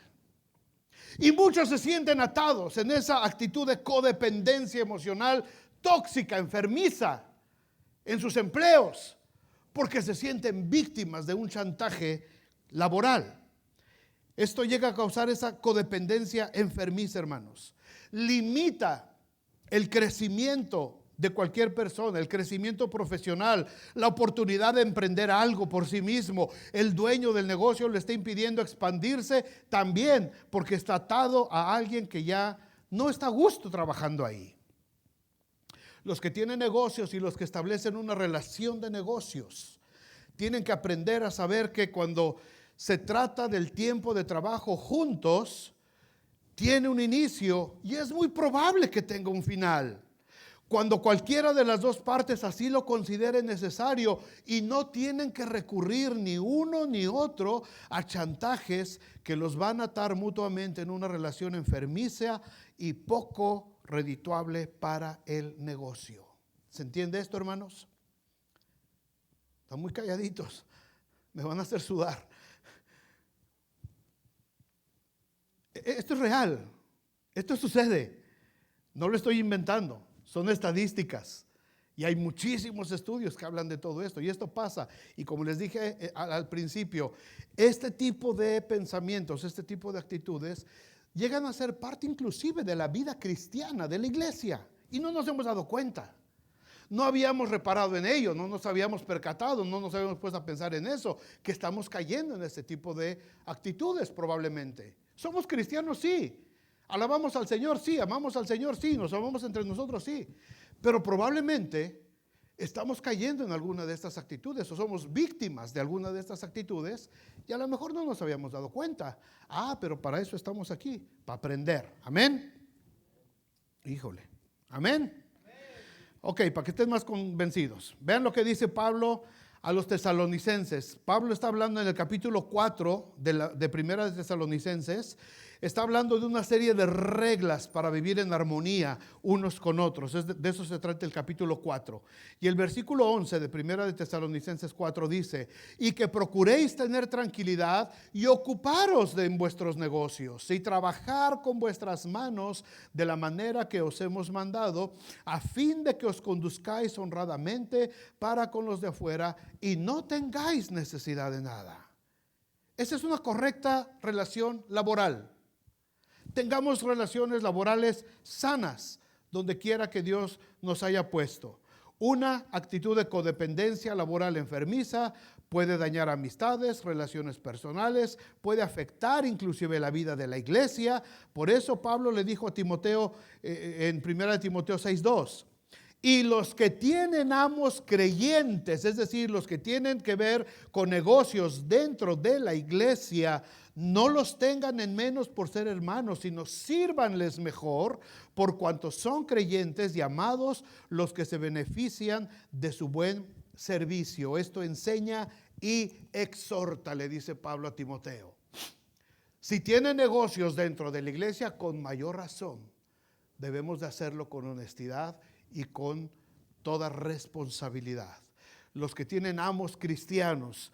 Y muchos se sienten atados en esa actitud de codependencia emocional tóxica, enfermiza en sus empleos porque se sienten víctimas de un chantaje laboral. Esto llega a causar esa codependencia enfermiza, hermanos. Limita el crecimiento de cualquier persona, el crecimiento profesional, la oportunidad de emprender algo por sí mismo. El dueño del negocio le está impidiendo expandirse también porque está atado a alguien que ya no está a gusto trabajando ahí. Los que tienen negocios y los que establecen una relación de negocios tienen que aprender a saber que cuando se trata del tiempo de trabajo juntos, tiene un inicio y es muy probable que tenga un final. Cuando cualquiera de las dos partes así lo considere necesario y no tienen que recurrir ni uno ni otro a chantajes que los van a atar mutuamente en una relación enfermiza y poco redituable para el negocio. ¿Se entiende esto, hermanos? Están muy calladitos, me van a hacer sudar. Esto es real, esto sucede, no lo estoy inventando. Son estadísticas y hay muchísimos estudios que hablan de todo esto y esto pasa. Y como les dije al principio, este tipo de pensamientos, este tipo de actitudes llegan a ser parte inclusive de la vida cristiana, de la iglesia, y no nos hemos dado cuenta. No habíamos reparado en ello, no nos habíamos percatado, no nos habíamos puesto a pensar en eso, que estamos cayendo en este tipo de actitudes probablemente. Somos cristianos, sí. Alabamos al Señor, sí. Amamos al Señor, sí. Nos amamos entre nosotros, sí. Pero probablemente estamos cayendo en alguna de estas actitudes o somos víctimas de alguna de estas actitudes y a lo mejor no nos habíamos dado cuenta. Pero para eso estamos aquí, para aprender. Amén. Híjole. Amén. Ok, para que estén más convencidos. Vean lo que dice Pablo a los tesalonicenses. Pablo está hablando en el capítulo 4 de Primera de Tesalonicenses. Está hablando de una serie de reglas para vivir en armonía unos con otros. De eso se trata el capítulo 4. Y el versículo 11 de Primera de Tesalonicenses 4 dice: y que procuréis tener tranquilidad y ocuparos en vuestros negocios y trabajar con vuestras manos de la manera que os hemos mandado, a fin de que os conduzcáis honradamente para con los de afuera y no tengáis necesidad de nada. Esa es una correcta relación laboral. Tengamos relaciones laborales sanas donde quiera que Dios nos haya puesto. Una actitud de codependencia laboral enfermiza puede dañar amistades, relaciones personales, puede afectar inclusive la vida de la iglesia. Por eso Pablo le dijo a Timoteo en 1 Timoteo 6:2: y los que tienen amos creyentes, es decir, los que tienen que ver con negocios dentro de la iglesia, no los tengan en menos por ser hermanos, sino sírvanles mejor, por cuanto son creyentes y amados los que se benefician de su buen servicio. Esto enseña y exhorta, le dice Pablo a Timoteo. Si tiene negocios dentro de la iglesia, con mayor razón debemos de hacerlo con honestidad y con toda responsabilidad. Los que tienen amos cristianos,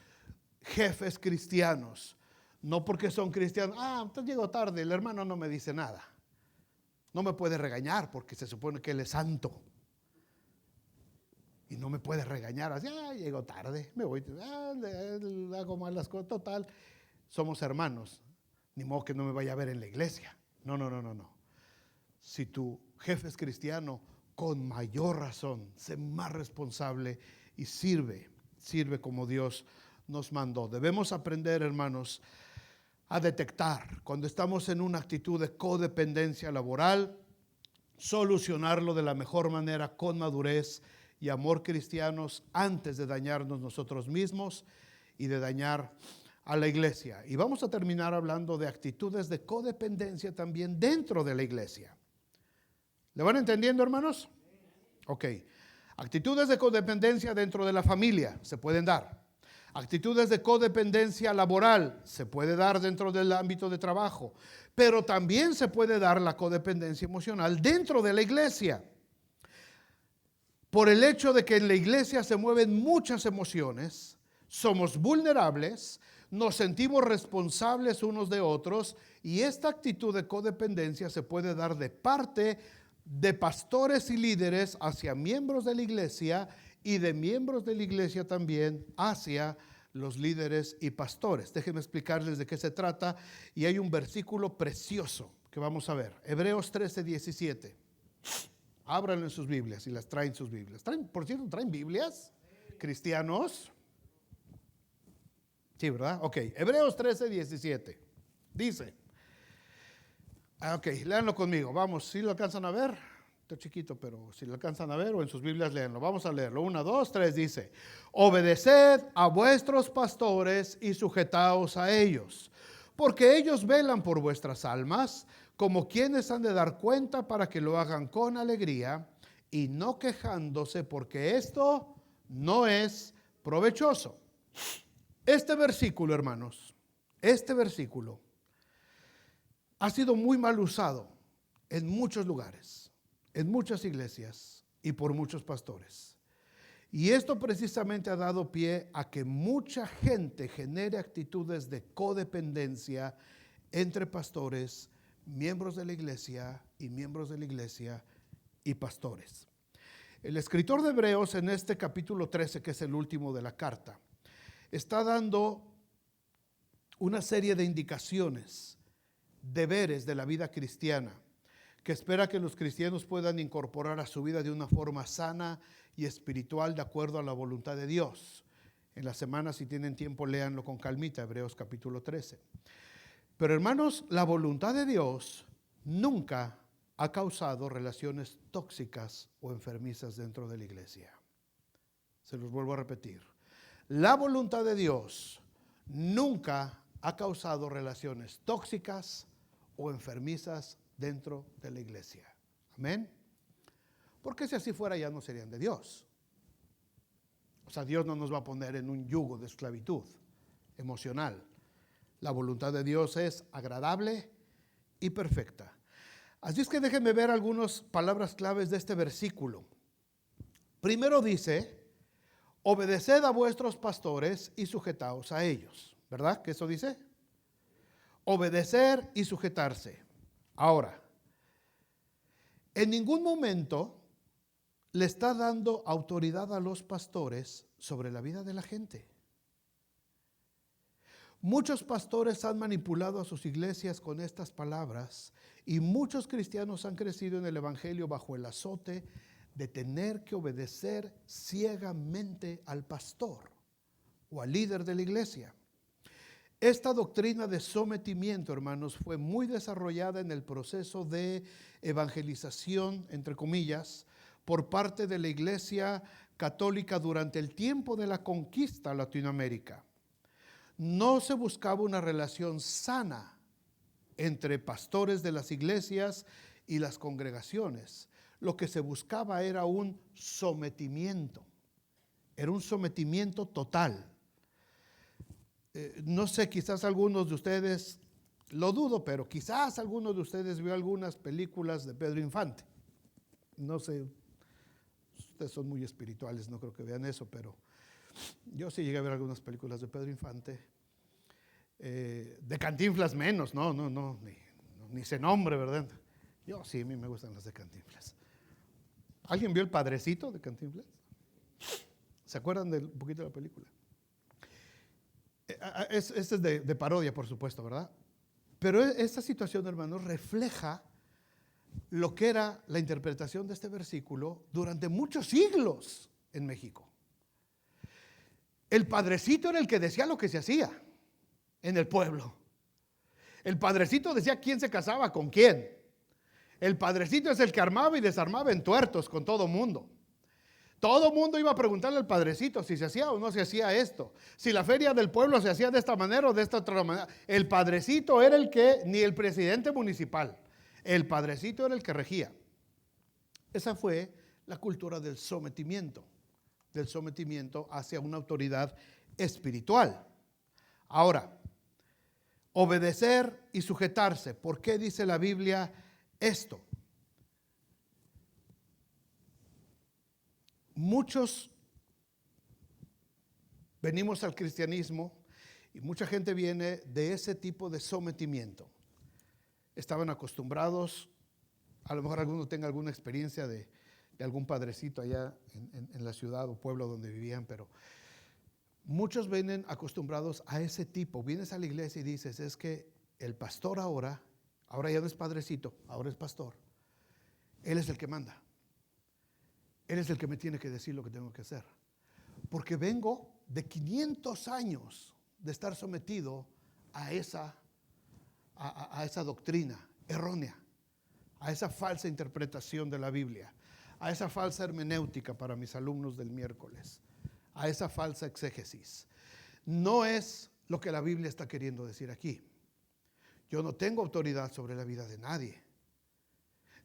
jefes cristianos, no porque son cristianos, entonces llego tarde, el hermano no me dice nada, no me puede regañar porque se supone que él es santo y no me puede regañar así, llego tarde, me voy, hago mal las cosas, total, somos hermanos, ni modo que no me vaya a ver en la iglesia. No. Si tu jefe es cristiano, con mayor razón, sé más responsable y sirve como Dios nos mandó. Debemos aprender, hermanos, a detectar cuando estamos en una actitud de codependencia laboral, solucionarlo de la mejor manera con madurez y amor cristianos antes de dañarnos nosotros mismos y de dañar a la iglesia. Y vamos a terminar hablando de actitudes de codependencia también dentro de la iglesia. ¿Le van entendiendo, hermanos? Ok. Actitudes de codependencia dentro de la familia se pueden dar. Actitudes de codependencia laboral se puede dar dentro del ámbito de trabajo, pero también se puede dar la codependencia emocional dentro de la iglesia. Por el hecho de que en la iglesia se mueven muchas emociones, somos vulnerables, nos sentimos responsables unos de otros y esta actitud de codependencia se puede dar de parte de pastores y líderes hacia miembros de la iglesia y de miembros de la iglesia también hacia los líderes y pastores. Déjenme explicarles de qué se trata y hay un versículo precioso que vamos a ver. Hebreos 13:17. Ábranlo en sus Biblias y las traen sus Biblias. Por cierto, ¿traen Biblias? ¿Cristianos? Sí, ¿verdad? Ok, Hebreos 13:17. Dice, ok, léanlo conmigo, vamos, si lo alcanzan a ver, está chiquito, pero si lo alcanzan a ver o en sus Biblias léanlo, vamos a leerlo, 1, 2, 3, dice, obedeced a vuestros pastores y sujetaos a ellos, porque ellos velan por vuestras almas, como quienes han de dar cuenta para que lo hagan con alegría y no quejándose, porque esto no es provechoso. Este versículo, hermanos, este versículo ha sido muy mal usado en muchos lugares, en muchas iglesias y por muchos pastores. Y esto precisamente ha dado pie a que mucha gente genere actitudes de codependencia entre pastores, miembros de la iglesia y miembros de la iglesia y pastores. El escritor de Hebreos en este capítulo 13, que es el último de la carta, está dando una serie de indicaciones, deberes de la vida cristiana, que espera que los cristianos puedan incorporar a su vida de una forma sana y espiritual de acuerdo a la voluntad de Dios. En la semana, si tienen tiempo, léanlo con calmita, Hebreos capítulo 13. Pero hermanos, la voluntad de Dios nunca ha causado relaciones tóxicas o enfermizas dentro de la iglesia. Se los vuelvo a repetir. La voluntad de Dios nunca ha causado relaciones tóxicas o enfermizas dentro de la iglesia. Amén. Porque si así fuera ya no serían de Dios. O sea, Dios no nos va a poner en un yugo de esclavitud emocional. La voluntad de Dios es agradable y perfecta. Así es que déjenme ver algunas palabras claves de este versículo. Primero dice, obedeced a vuestros pastores y sujetaos a ellos. ¿Verdad que eso dice? Obedecer y sujetarse. Ahora, en ningún momento le está dando autoridad a los pastores sobre la vida de la gente. Muchos pastores han manipulado a sus iglesias con estas palabras y muchos cristianos han crecido en el evangelio bajo el azote de tener que obedecer ciegamente al pastor o al líder de la iglesia. Esta doctrina de sometimiento, hermanos, fue muy desarrollada en el proceso de evangelización, entre comillas, por parte de la iglesia católica durante el tiempo de la conquista a Latinoamérica. No se buscaba una relación sana entre pastores de las iglesias y las congregaciones. Lo que se buscaba era un sometimiento. Era un sometimiento total. No sé, quizás algunos de ustedes, lo dudo, pero quizás algunos de ustedes vio algunas películas de Pedro Infante. No sé, ustedes son muy espirituales, no creo que vean eso, pero yo sí llegué a ver algunas películas de Pedro Infante. De Cantinflas menos, ni se nombre, ¿verdad? Yo sí, a mí me gustan las de Cantinflas. ¿Alguien vio El Padrecito de Cantinflas? ¿Se acuerdan un poquito de la película? Este es de parodia, por supuesto, ¿verdad? Pero esta situación, hermanos, refleja lo que era la interpretación de este versículo durante muchos siglos en México. El padrecito era el que decía lo que se hacía en el pueblo. El padrecito decía quién se casaba con quién. El padrecito es el que armaba y desarmaba entuertos con todo mundo. Todo mundo iba a preguntarle al padrecito si se hacía o no se hacía esto. Si la feria del pueblo se hacía de esta manera o de esta otra manera. El padrecito era el que, ni el presidente municipal, el padrecito era el que regía. Esa fue la cultura del sometimiento hacia una autoridad espiritual. Ahora, obedecer y sujetarse. ¿Por qué dice la Biblia esto? Muchos venimos al cristianismo y mucha gente viene de ese tipo de sometimiento. Estaban acostumbrados, a lo mejor alguno tenga alguna experiencia de algún padrecito allá en la ciudad o pueblo donde vivían, pero muchos vienen acostumbrados a ese tipo. Vienes a la iglesia y dices, es que el pastor ahora ya no es padrecito, ahora es pastor. Él es el que manda. Él es el que me tiene que decir lo que tengo que hacer. Porque vengo de 500 años de estar sometido a esa doctrina errónea, a esa falsa interpretación de la Biblia, a esa falsa hermenéutica para mis alumnos del miércoles, a esa falsa exégesis. No es lo que la Biblia está queriendo decir aquí. Yo no tengo autoridad sobre la vida de nadie.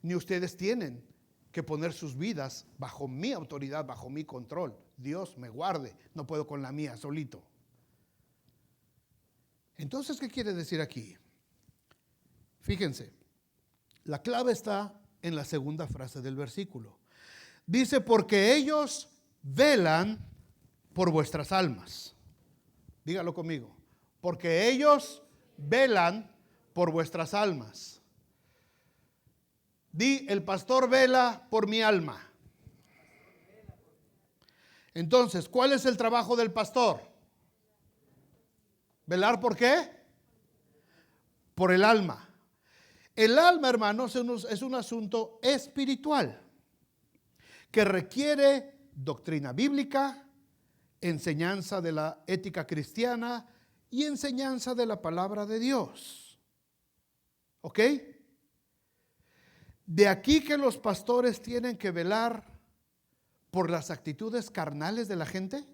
Ni ustedes tienen que poner sus vidas bajo mi autoridad, bajo mi control. Dios me guarde, no puedo con la mía solito. Entonces, ¿qué quiere decir aquí? Fíjense, la clave está en la segunda frase del versículo. Dice, porque ellos velan por vuestras almas. Dígalo conmigo. Porque ellos velan por vuestras almas. Di, el pastor vela por mi alma. Entonces, ¿cuál es el trabajo del pastor? ¿Velar por qué? Por el alma. El alma, hermanos, es un asunto espiritual que requiere doctrina bíblica, enseñanza de la ética cristiana y enseñanza de la palabra de Dios. ¿Ok? De aquí que los pastores tienen que velar por las actitudes carnales de la gente?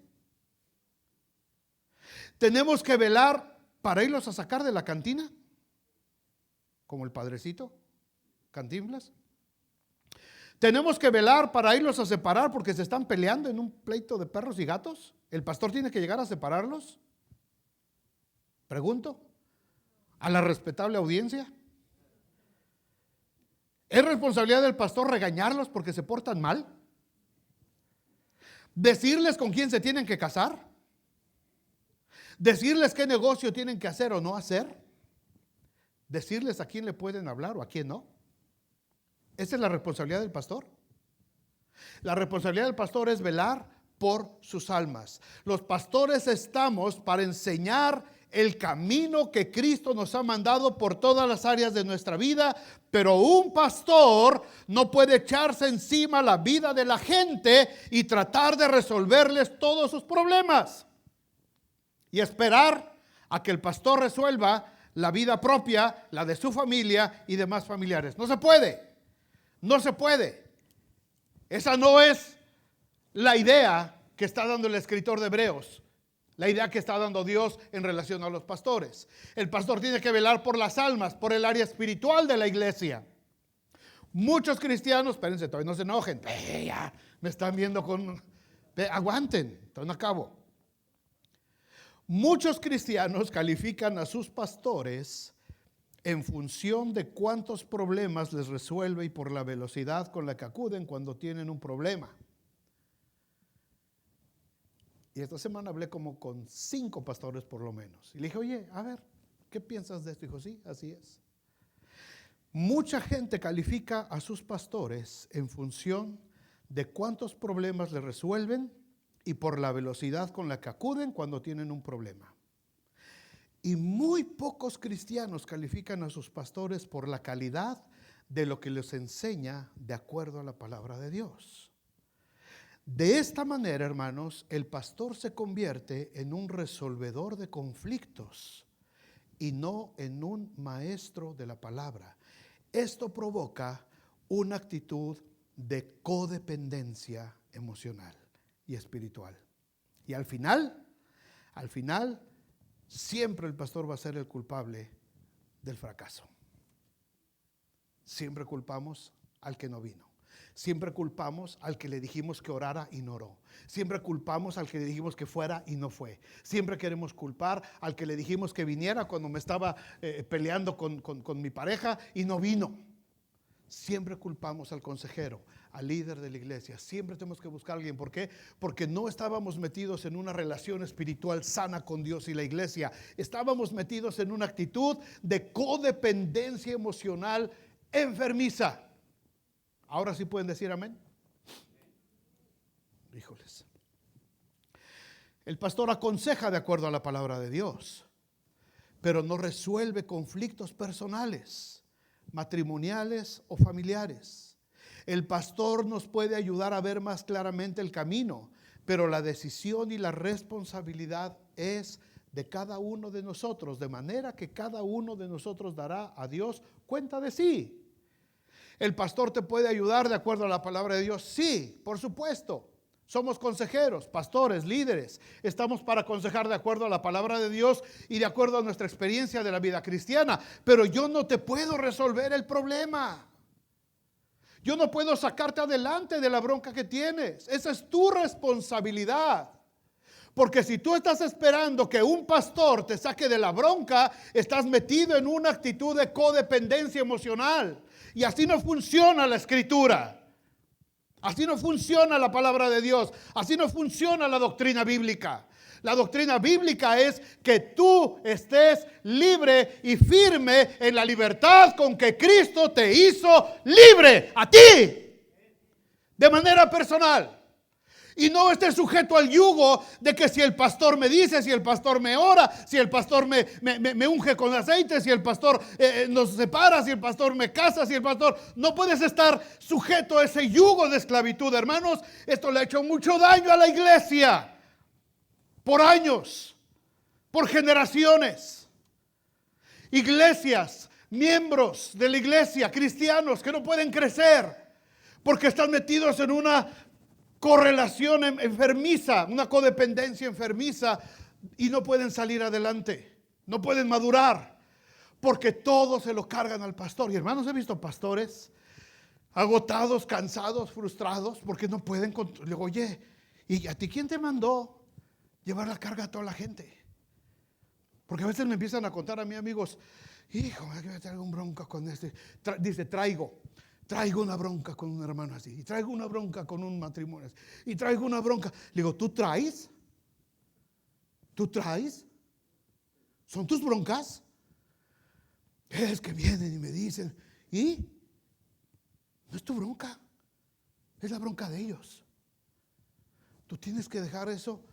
¿Tenemos que velar para irlos a sacar de la cantina? Como el padrecito Cantinflas. ¿Tenemos que velar para irlos a separar porque se están peleando en un pleito de perros y gatos? ¿El pastor tiene que llegar a separarlos? Pregunto, a la respetable audiencia. ¿Es responsabilidad del pastor regañarlos porque se portan mal? ¿Decirles con quién se tienen que casar? ¿Decirles qué negocio tienen que hacer o no hacer? ¿Decirles a quién le pueden hablar o a quién no? ¿Esa es la responsabilidad del pastor? La responsabilidad del pastor es velar por sus almas. Los pastores estamos para enseñar el camino que Cristo nos ha mandado por todas las áreas de nuestra vida, pero un pastor no puede echarse encima la vida de la gente y tratar de resolverles todos sus problemas y esperar a que el pastor resuelva la vida propia, la de su familia y demás familiares. No se puede, no se puede. Esa no es la idea que está dando el escritor de Hebreos. La idea que está dando Dios en relación a los pastores. El pastor tiene que velar por las almas, por el área espiritual de la iglesia. Muchos cristianos, espérense, todavía no se enojen. Ya me están viendo con... aguanten, todavía no acabo. Muchos cristianos califican a sus pastores en función de cuántos problemas les resuelve y por la velocidad con la que acuden cuando tienen un problema. Y esta semana hablé como con 5 pastores por lo menos. Y le dije, oye, a ver, ¿qué piensas de esto? Dijo, sí, así es. Mucha gente califica a sus pastores en función de cuántos problemas le resuelven y por la velocidad con la que acuden cuando tienen un problema. Y muy pocos cristianos califican a sus pastores por la calidad de lo que les enseña de acuerdo a la palabra de Dios. De esta manera, hermanos, el pastor se convierte en un resolvedor de conflictos y no en un maestro de la palabra. Esto provoca una actitud de codependencia emocional y espiritual. Y al final, siempre el pastor va a ser el culpable del fracaso. Siempre culpamos al que no vino. Siempre culpamos al que le dijimos que orara y no oró. Siempre culpamos al que le dijimos que fuera y no fue. Siempre queremos culpar al que le dijimos que viniera cuando me estaba peleando con mi pareja y no vino. Siempre culpamos al consejero, al líder de la iglesia. Siempre tenemos que buscar a alguien. ¿Por qué? Porque no estábamos metidos en una relación espiritual sana con Dios y la iglesia. Estábamos metidos en una actitud de codependencia emocional enfermiza. Ahora sí pueden decir amén. Híjoles. El pastor aconseja de acuerdo a la palabra de Dios, pero no resuelve conflictos personales, matrimoniales o familiares. El pastor nos puede ayudar a ver más claramente el camino, pero la decisión y la responsabilidad es de cada uno de nosotros, de manera que cada uno de nosotros dará a Dios cuenta de sí. ¿El pastor te puede ayudar de acuerdo a la palabra de Dios? Sí, por supuesto. Somos consejeros, pastores, líderes. Estamos para aconsejar de acuerdo a la palabra de Dios y de acuerdo a nuestra experiencia de la vida cristiana. Pero yo no te puedo resolver el problema. Yo no puedo sacarte adelante de la bronca que tienes. Esa es tu responsabilidad. Porque si tú estás esperando que un pastor te saque de la bronca, estás metido en una actitud de codependencia emocional. Y así no funciona la escritura. Así no funciona la palabra de Dios. Así no funciona la doctrina bíblica. La doctrina bíblica es que tú estés libre y firme en la libertad con que Cristo te hizo libre a ti. De manera personal. Y no esté sujeto al yugo de que si el pastor me dice, si el pastor me ora, si el pastor me unge con aceite, si el pastor nos separa, si el pastor me casa, si el pastor... No puedes estar sujeto a ese yugo de esclavitud, hermanos. Esto le ha hecho mucho daño a la iglesia. Por años, por generaciones. Iglesias, miembros de la iglesia, cristianos que no pueden crecer porque están metidos en una correlación enfermiza, una codependencia enfermiza, y no pueden salir adelante, no pueden madurar, porque todo se lo cargan al pastor. Y hermanos, he visto pastores agotados, cansados, frustrados, porque no pueden. Le digo, oye, ¿y a ti quién te mandó llevar la carga a toda la gente? Porque a veces me empiezan a contar a mí amigos, hijo, yo traigo un bronca con este. Dice, traigo una bronca con un hermano así, y traigo una bronca con un matrimonio así, y traigo una bronca. Le digo, ¿tú traes? ¿Son tus broncas? Es que vienen y me dicen, ¿y? No es tu bronca, es la bronca de ellos. Tú tienes que dejar eso,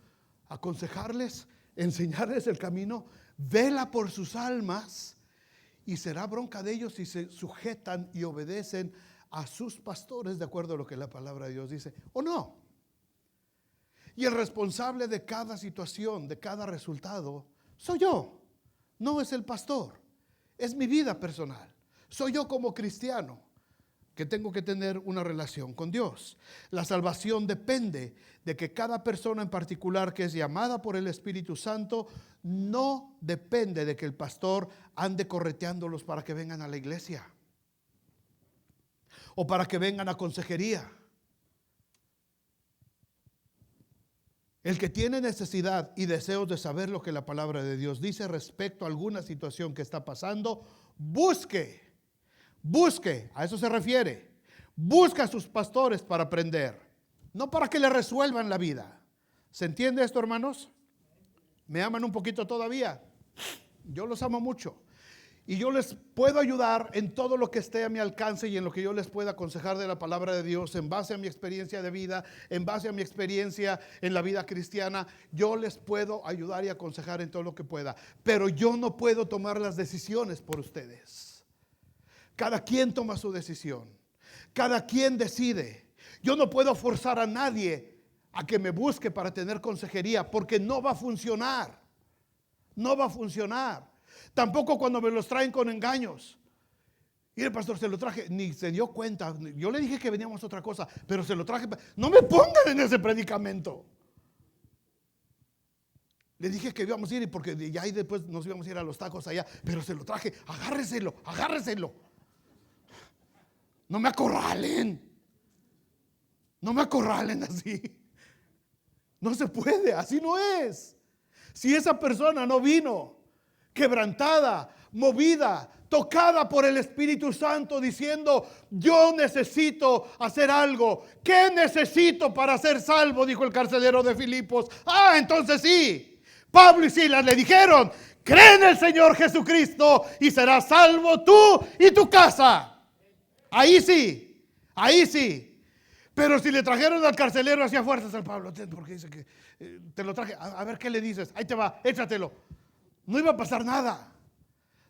aconsejarles, enseñarles el camino, vela por sus almas, y será bronca de ellos si se sujetan y obedecen a sus pastores de acuerdo a lo que la palabra de Dios dice, o no. Y el responsable de cada situación, de cada resultado, soy yo, no es el pastor, es mi vida personal. Soy yo como cristiano que tengo que tener una relación con Dios. La salvación depende de que cada persona en particular que es llamada por el Espíritu Santo, no depende de que el pastor ande correteándolos para que vengan a la iglesia o para que vengan a consejería. El que tiene necesidad y deseos de saber lo que la palabra de Dios dice respecto a alguna situación que está pasando, busque, a eso se refiere. Busca a sus pastores para aprender, no para que le resuelvan la vida. ¿Se entiende esto, hermanos? ¿Me aman un poquito todavía? Yo los amo mucho. Y yo les puedo ayudar en todo lo que esté a mi alcance y en lo que yo les pueda aconsejar de la palabra de Dios en base a mi experiencia de vida, en base a mi experiencia en la vida cristiana. Yo les puedo ayudar y aconsejar en todo lo que pueda, pero yo no puedo tomar las decisiones por ustedes. Cada quien toma su decisión, cada quien decide. Yo no puedo forzar a nadie a que me busque para tener consejería, porque no va a funcionar. No va a funcionar. Tampoco cuando me los traen con engaños. Y el pastor, se lo traje, ni se dio cuenta. Yo le dije que veníamos a otra cosa, pero se lo traje. No me pongan en ese predicamento. Le dije que íbamos a ir, porque ya ahí después nos íbamos a ir a los tacos allá, pero se lo traje. Agárreselo. No me acorralen así. No se puede, así no es. Si esa persona no vino quebrantada, movida, tocada por el Espíritu Santo, diciendo, yo necesito hacer algo. ¿Qué necesito para ser salvo?, dijo el carcelero de Filipos. Entonces sí, Pablo y Silas le dijeron, cree en el Señor Jesucristo y serás salvo tú y tu casa. Ahí sí. Pero si le trajeron al carcelero, hacía fuerzas al Pablo, porque dice que te lo traje, a ver qué le dices, ahí te va, échatelo. No iba a pasar nada,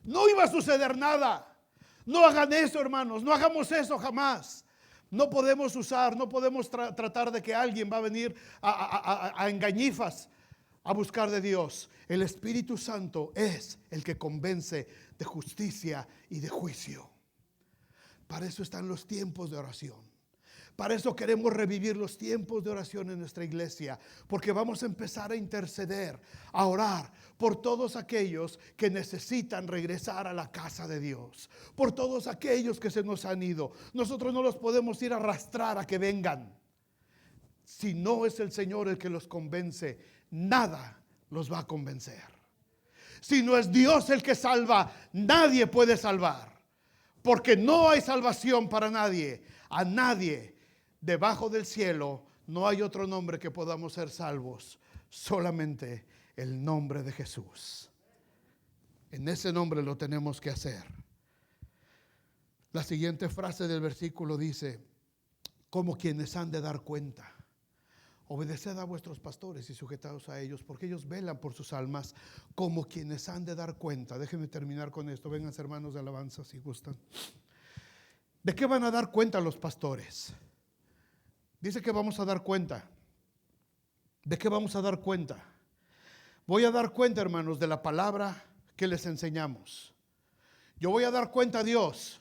no iba a suceder nada. No hagan eso, hermanos, no hagamos eso jamás. No podemos tratar de que alguien va a venir a engañifas a buscar de Dios. El Espíritu Santo es el que convence de justicia y de juicio. Para eso están los tiempos de oración. Para eso queremos revivir los tiempos de oración en nuestra iglesia, porque vamos a empezar a interceder, a orar por todos aquellos que necesitan regresar a la casa de Dios, por todos aquellos que se nos han ido. Nosotros no los podemos ir a arrastrar a que vengan. Si no es el Señor el que los convence, nada los va a convencer. Si no es Dios el que salva, nadie puede salvar, porque no hay salvación para nadie. A nadie debajo del cielo no hay otro nombre que podamos ser salvos, solamente el nombre de Jesús. En ese nombre lo tenemos que hacer. La siguiente frase del versículo dice, como quienes han de dar cuenta. Obedeced a vuestros pastores y sujetaos a ellos, porque ellos velan por sus almas, como quienes han de dar cuenta. Déjenme terminar con esto. Vengan, hermanos de alabanza, si gustan. ¿De qué van a dar cuenta los pastores? Dice que vamos a dar cuenta. ¿De qué vamos a dar cuenta? Voy a dar cuenta, hermanos, de la palabra que les enseñamos. Yo voy a dar cuenta a Dios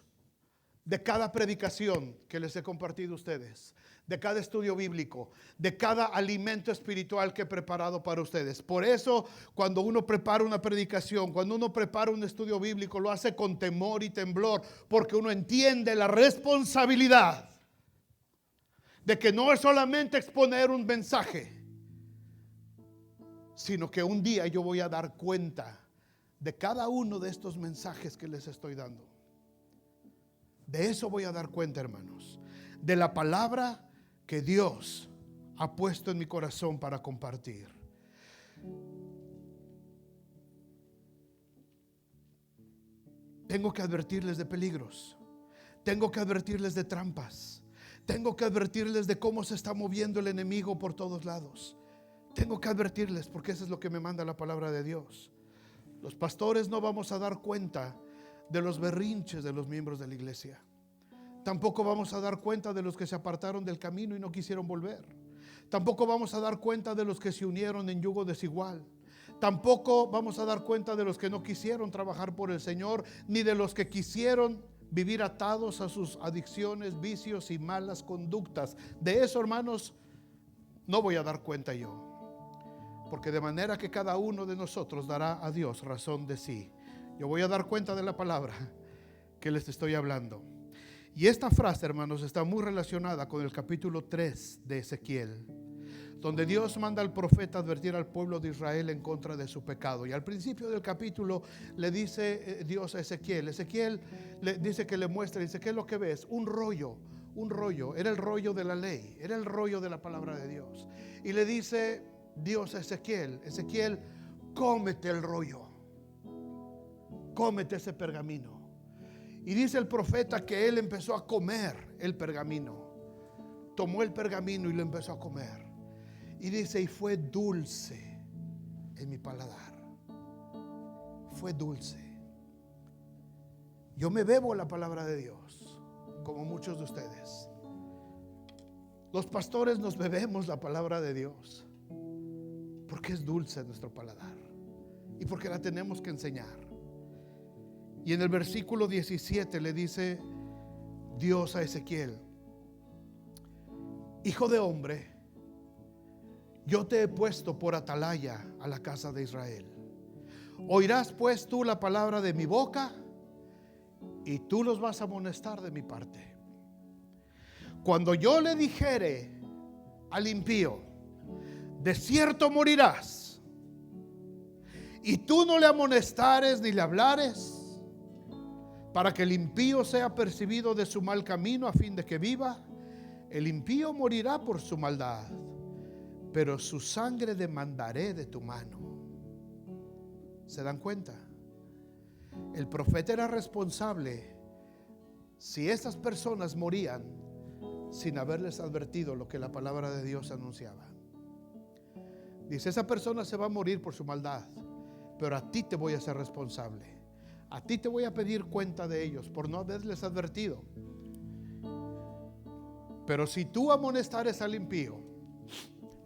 de cada predicación que les he compartido a ustedes, de cada estudio bíblico, de cada alimento espiritual que he preparado para ustedes. Por eso, cuando uno prepara una predicación, cuando uno prepara un estudio bíblico, lo hace con temor y temblor, porque uno entiende la responsabilidad de que no es solamente exponer un mensaje, sino que un día yo voy a dar cuenta de cada uno de estos mensajes que les estoy dando. De eso voy a dar cuenta, hermanos, de la palabra que Dios ha puesto en mi corazón para compartir. Tengo que advertirles de peligros, tengo que advertirles de trampas, tengo que advertirles de cómo se está moviendo el enemigo por todos lados. Tengo que advertirles, porque eso es lo que me manda la palabra de Dios. Los pastores no vamos a dar cuenta de los berrinches de los miembros de la iglesia. Tampoco vamos a dar cuenta de los que se apartaron del camino y no quisieron volver. Tampoco vamos a dar cuenta de los que se unieron en yugo desigual. Tampoco vamos a dar cuenta de los que no quisieron trabajar por el Señor, ni de los que quisieron vivir atados a sus adicciones, vicios y malas conductas. De eso, hermanos, no voy a dar cuenta yo. Porque de manera que cada uno de nosotros dará a Dios razón de sí. Yo voy a dar cuenta de la palabra que les estoy hablando. Y esta frase, hermanos, está muy relacionada con el capítulo 3 de Ezequiel, donde Dios manda al profeta a advertir al pueblo de Israel en contra de su pecado. Y al principio del capítulo le dice Dios a Ezequiel. Ezequiel le dice que le muestre, dice, ¿qué es lo que ves? Un rollo, era el rollo de la ley, era el rollo de la palabra de Dios. Y le dice Dios a Ezequiel, Ezequiel, cómete el rollo, cómete ese pergamino. Y dice el profeta que él empezó a comer el pergamino. Tomó el pergamino y lo empezó a comer. Y dice, y fue dulce en mi paladar. Fue dulce. Yo me bebo la palabra de Dios, como muchos de ustedes. Los pastores nos bebemos la palabra de Dios porque es dulce en nuestro paladar y porque la tenemos que enseñar. Y en el versículo 17 le dice Dios a Ezequiel, hijo de hombre, yo te he puesto por atalaya a la casa de Israel. Oirás pues tú la palabra de mi boca y tú los vas a amonestar de mi parte. Cuando yo le dijere al impío, de cierto morirás, y tú no le amonestares ni le hablares, para que el impío sea percibido de su mal camino a fin de que viva, el impío morirá por su maldad, pero su sangre demandaré de tu mano. ¿Se dan cuenta? El profeta era responsable si esas personas morían sin haberles advertido lo que la palabra de Dios anunciaba. Dice, esa persona se va a morir por su maldad, pero a ti te voy a ser responsable. A ti te voy a pedir cuenta de ellos por no haberles advertido. Pero si tú amonestares al impío,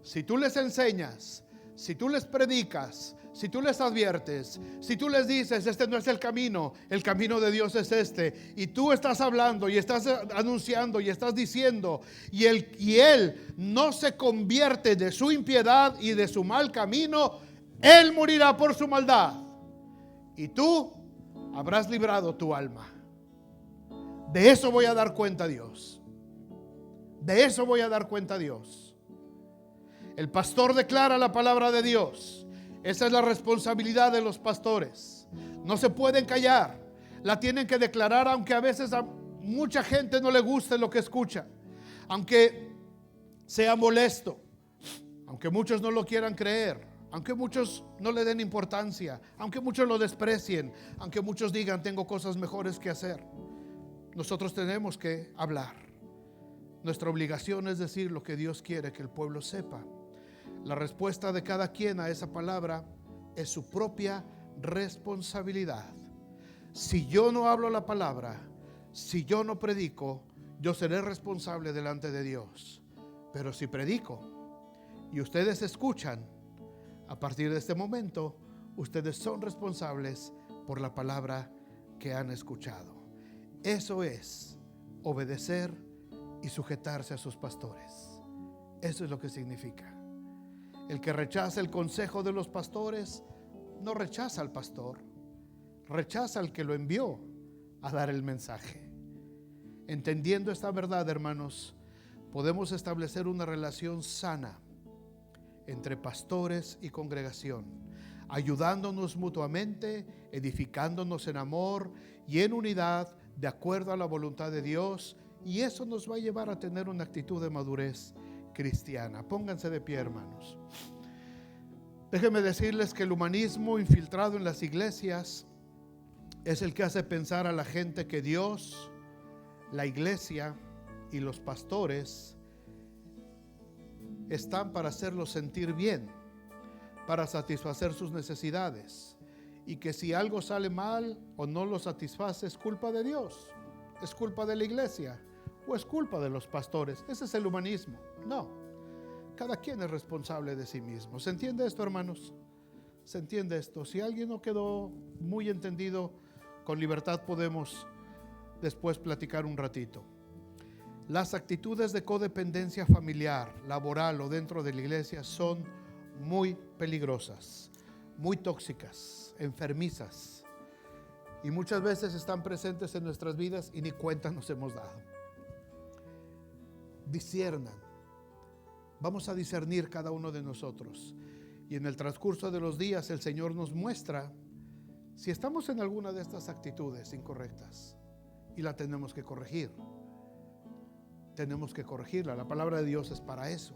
si tú les enseñas, si tú les predicas, si tú les adviertes, si tú les dices, este no es el camino de Dios es este, y tú estás hablando y estás anunciando y estás diciendo, y él no se convierte de su impiedad y de su mal camino, él morirá por su maldad, y tú habrás librado tu alma. De eso voy a dar cuenta a Dios. De eso voy a dar cuenta a Dios. El pastor declara la palabra de Dios. Esa es la responsabilidad de los pastores. No se pueden callar. La tienen que declarar, aunque a veces a mucha gente no le guste lo que escucha. Aunque sea molesto. Aunque muchos no lo quieran creer. Aunque muchos no le den importancia. Aunque muchos lo desprecien. Aunque muchos digan, tengo cosas mejores que hacer. Nosotros tenemos que hablar. Nuestra obligación es decir lo que Dios quiere que el pueblo sepa. La respuesta de cada quien a esa palabra es su propia responsabilidad. Si yo no hablo la palabra, si yo no predico, yo seré responsable delante de Dios. Pero si predico y ustedes escuchan, a partir de este momento, ustedes son responsables por la palabra que han escuchado. Eso es obedecer y sujetarse a sus pastores. Eso es lo que significa. El que rechaza el consejo de los pastores no rechaza al pastor, rechaza al que lo envió a dar el mensaje. Entendiendo esta verdad, hermanos, podemos establecer una relación sana entre pastores y congregación, ayudándonos mutuamente, edificándonos en amor y en unidad de acuerdo a la voluntad de Dios, y eso nos va a llevar a tener una actitud de madurez cristiana. Pónganse de pie, hermanos. Déjenme decirles que el humanismo infiltrado en las iglesias es el que hace pensar a la gente que Dios, la iglesia y los pastores están para hacerlos sentir bien, para satisfacer sus necesidades, y que si algo sale mal o no lo satisface es culpa de Dios, es culpa de la iglesia o es culpa de los pastores. Ese es el humanismo. No, cada quien es responsable de sí mismo. ¿Se entiende esto, hermanos? ¿Se entiende esto? Si alguien no quedó muy entendido, con libertad podemos después platicar un ratito. Las actitudes de codependencia familiar, laboral o dentro de la iglesia son muy peligrosas, muy tóxicas, enfermizas, y muchas veces están presentes en nuestras vidas y ni cuenta nos hemos dado. Disciernan. Vamos a discernir cada uno de nosotros, y en el transcurso de los días el Señor nos muestra si estamos en alguna de estas actitudes incorrectas, y la tenemos que corregir. Tenemos que corregirla. La palabra de Dios es para eso,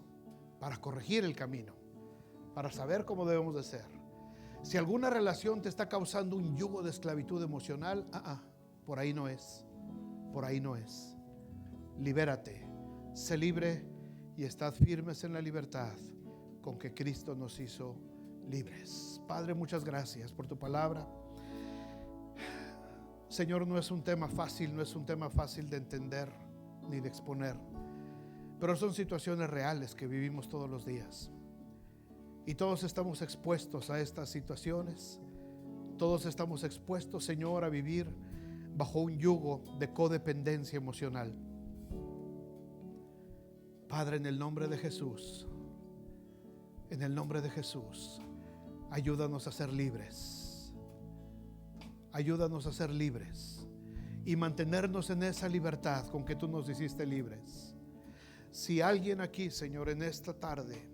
para corregir el camino, para saber cómo debemos de ser. Si alguna relación te está causando un yugo de esclavitud emocional, por ahí no es, por ahí no es. Libérate, sé libre y estad firmes en la libertad con que Cristo nos hizo libres. Padre, muchas gracias por tu palabra. Señor, no es un tema fácil, no es un tema fácil de entender ni de exponer, pero son situaciones reales que vivimos todos los días, y todos estamos expuestos a estas situaciones. Todos estamos expuestos, Señor, a vivir bajo un yugo de codependencia emocional. Padre, en el nombre de Jesús, en el nombre de Jesús, ayúdanos a ser libres, ayúdanos a ser libres y mantenernos en esa libertad con que tú nos hiciste libres. Si alguien aquí, Señor, en esta tarde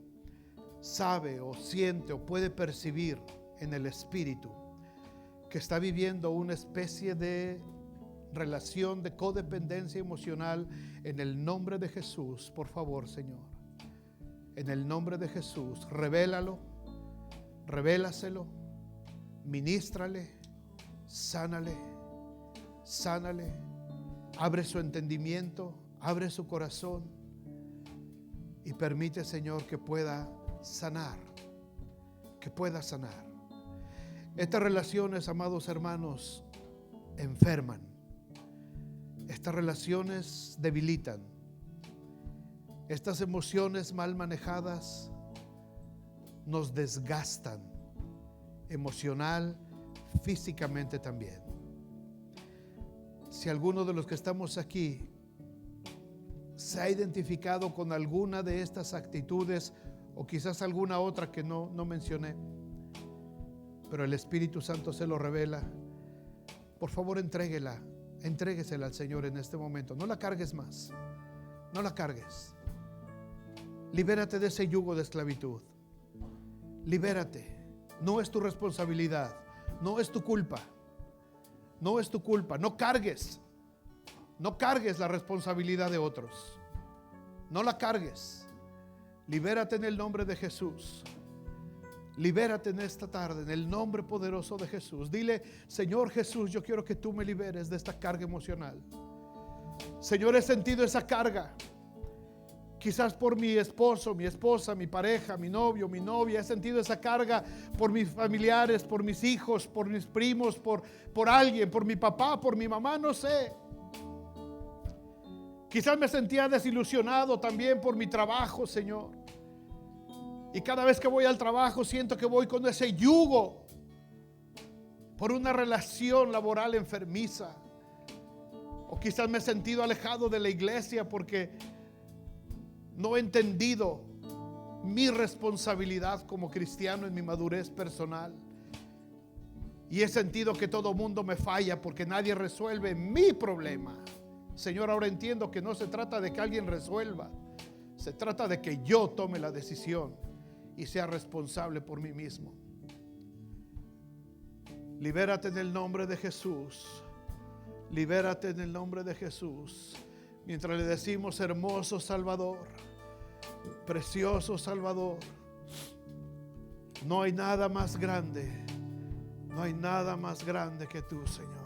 sabe o siente o puede percibir en el espíritu que está viviendo una especie de relación de codependencia emocional, en el nombre de Jesús, por favor, Señor, en el nombre de Jesús, revélalo, revélaselo, ministrale, sánale, abre su entendimiento, abre su corazón y permite, Señor, que pueda sanar, que pueda sanar. Estas relaciones, amados hermanos, enferman. Estas relaciones debilitan. Estas emociones mal manejadas nos desgastan emocional, físicamente también. Si alguno de los que estamos aquí se ha identificado con alguna de estas actitudes, o quizás alguna otra que no mencioné, pero el Espíritu Santo se lo revela, por favor entréguesela al Señor en este momento. No la cargues más, no la cargues. Libérate de ese yugo de esclavitud. Libérate. No es tu responsabilidad, no es tu culpa. No es tu culpa. No cargues la responsabilidad de otros. No la cargues. Libérate en el nombre de Jesús. Libérate en esta tarde en el nombre poderoso de Jesús. Dile: Señor Jesús, yo quiero que tú me liberes de esta carga emocional. Señor, he sentido esa carga. Quizás por mi esposo, mi esposa, mi pareja, mi novio, mi novia. He sentido esa carga por mis familiares, por mis hijos, por mis primos, por alguien, por mi papá, por mi mamá, no sé. Quizás me sentía desilusionado también por mi trabajo, Señor. Y cada vez que voy al trabajo siento que voy con ese yugo por una relación laboral enfermiza. O quizás me he sentido alejado de la iglesia porque no he entendido mi responsabilidad como cristiano en mi madurez personal. Y he sentido que todo mundo me falla porque nadie resuelve mi problema. Señor, ahora entiendo que no se trata de que alguien resuelva. Se trata de que yo tome la decisión y sea responsable por mí mismo. Libérate en el nombre de Jesús. Libérate en el nombre de Jesús. Mientras le decimos: hermoso Salvador, precioso Salvador, no hay nada más grande, no hay nada más grande que tú, Señor.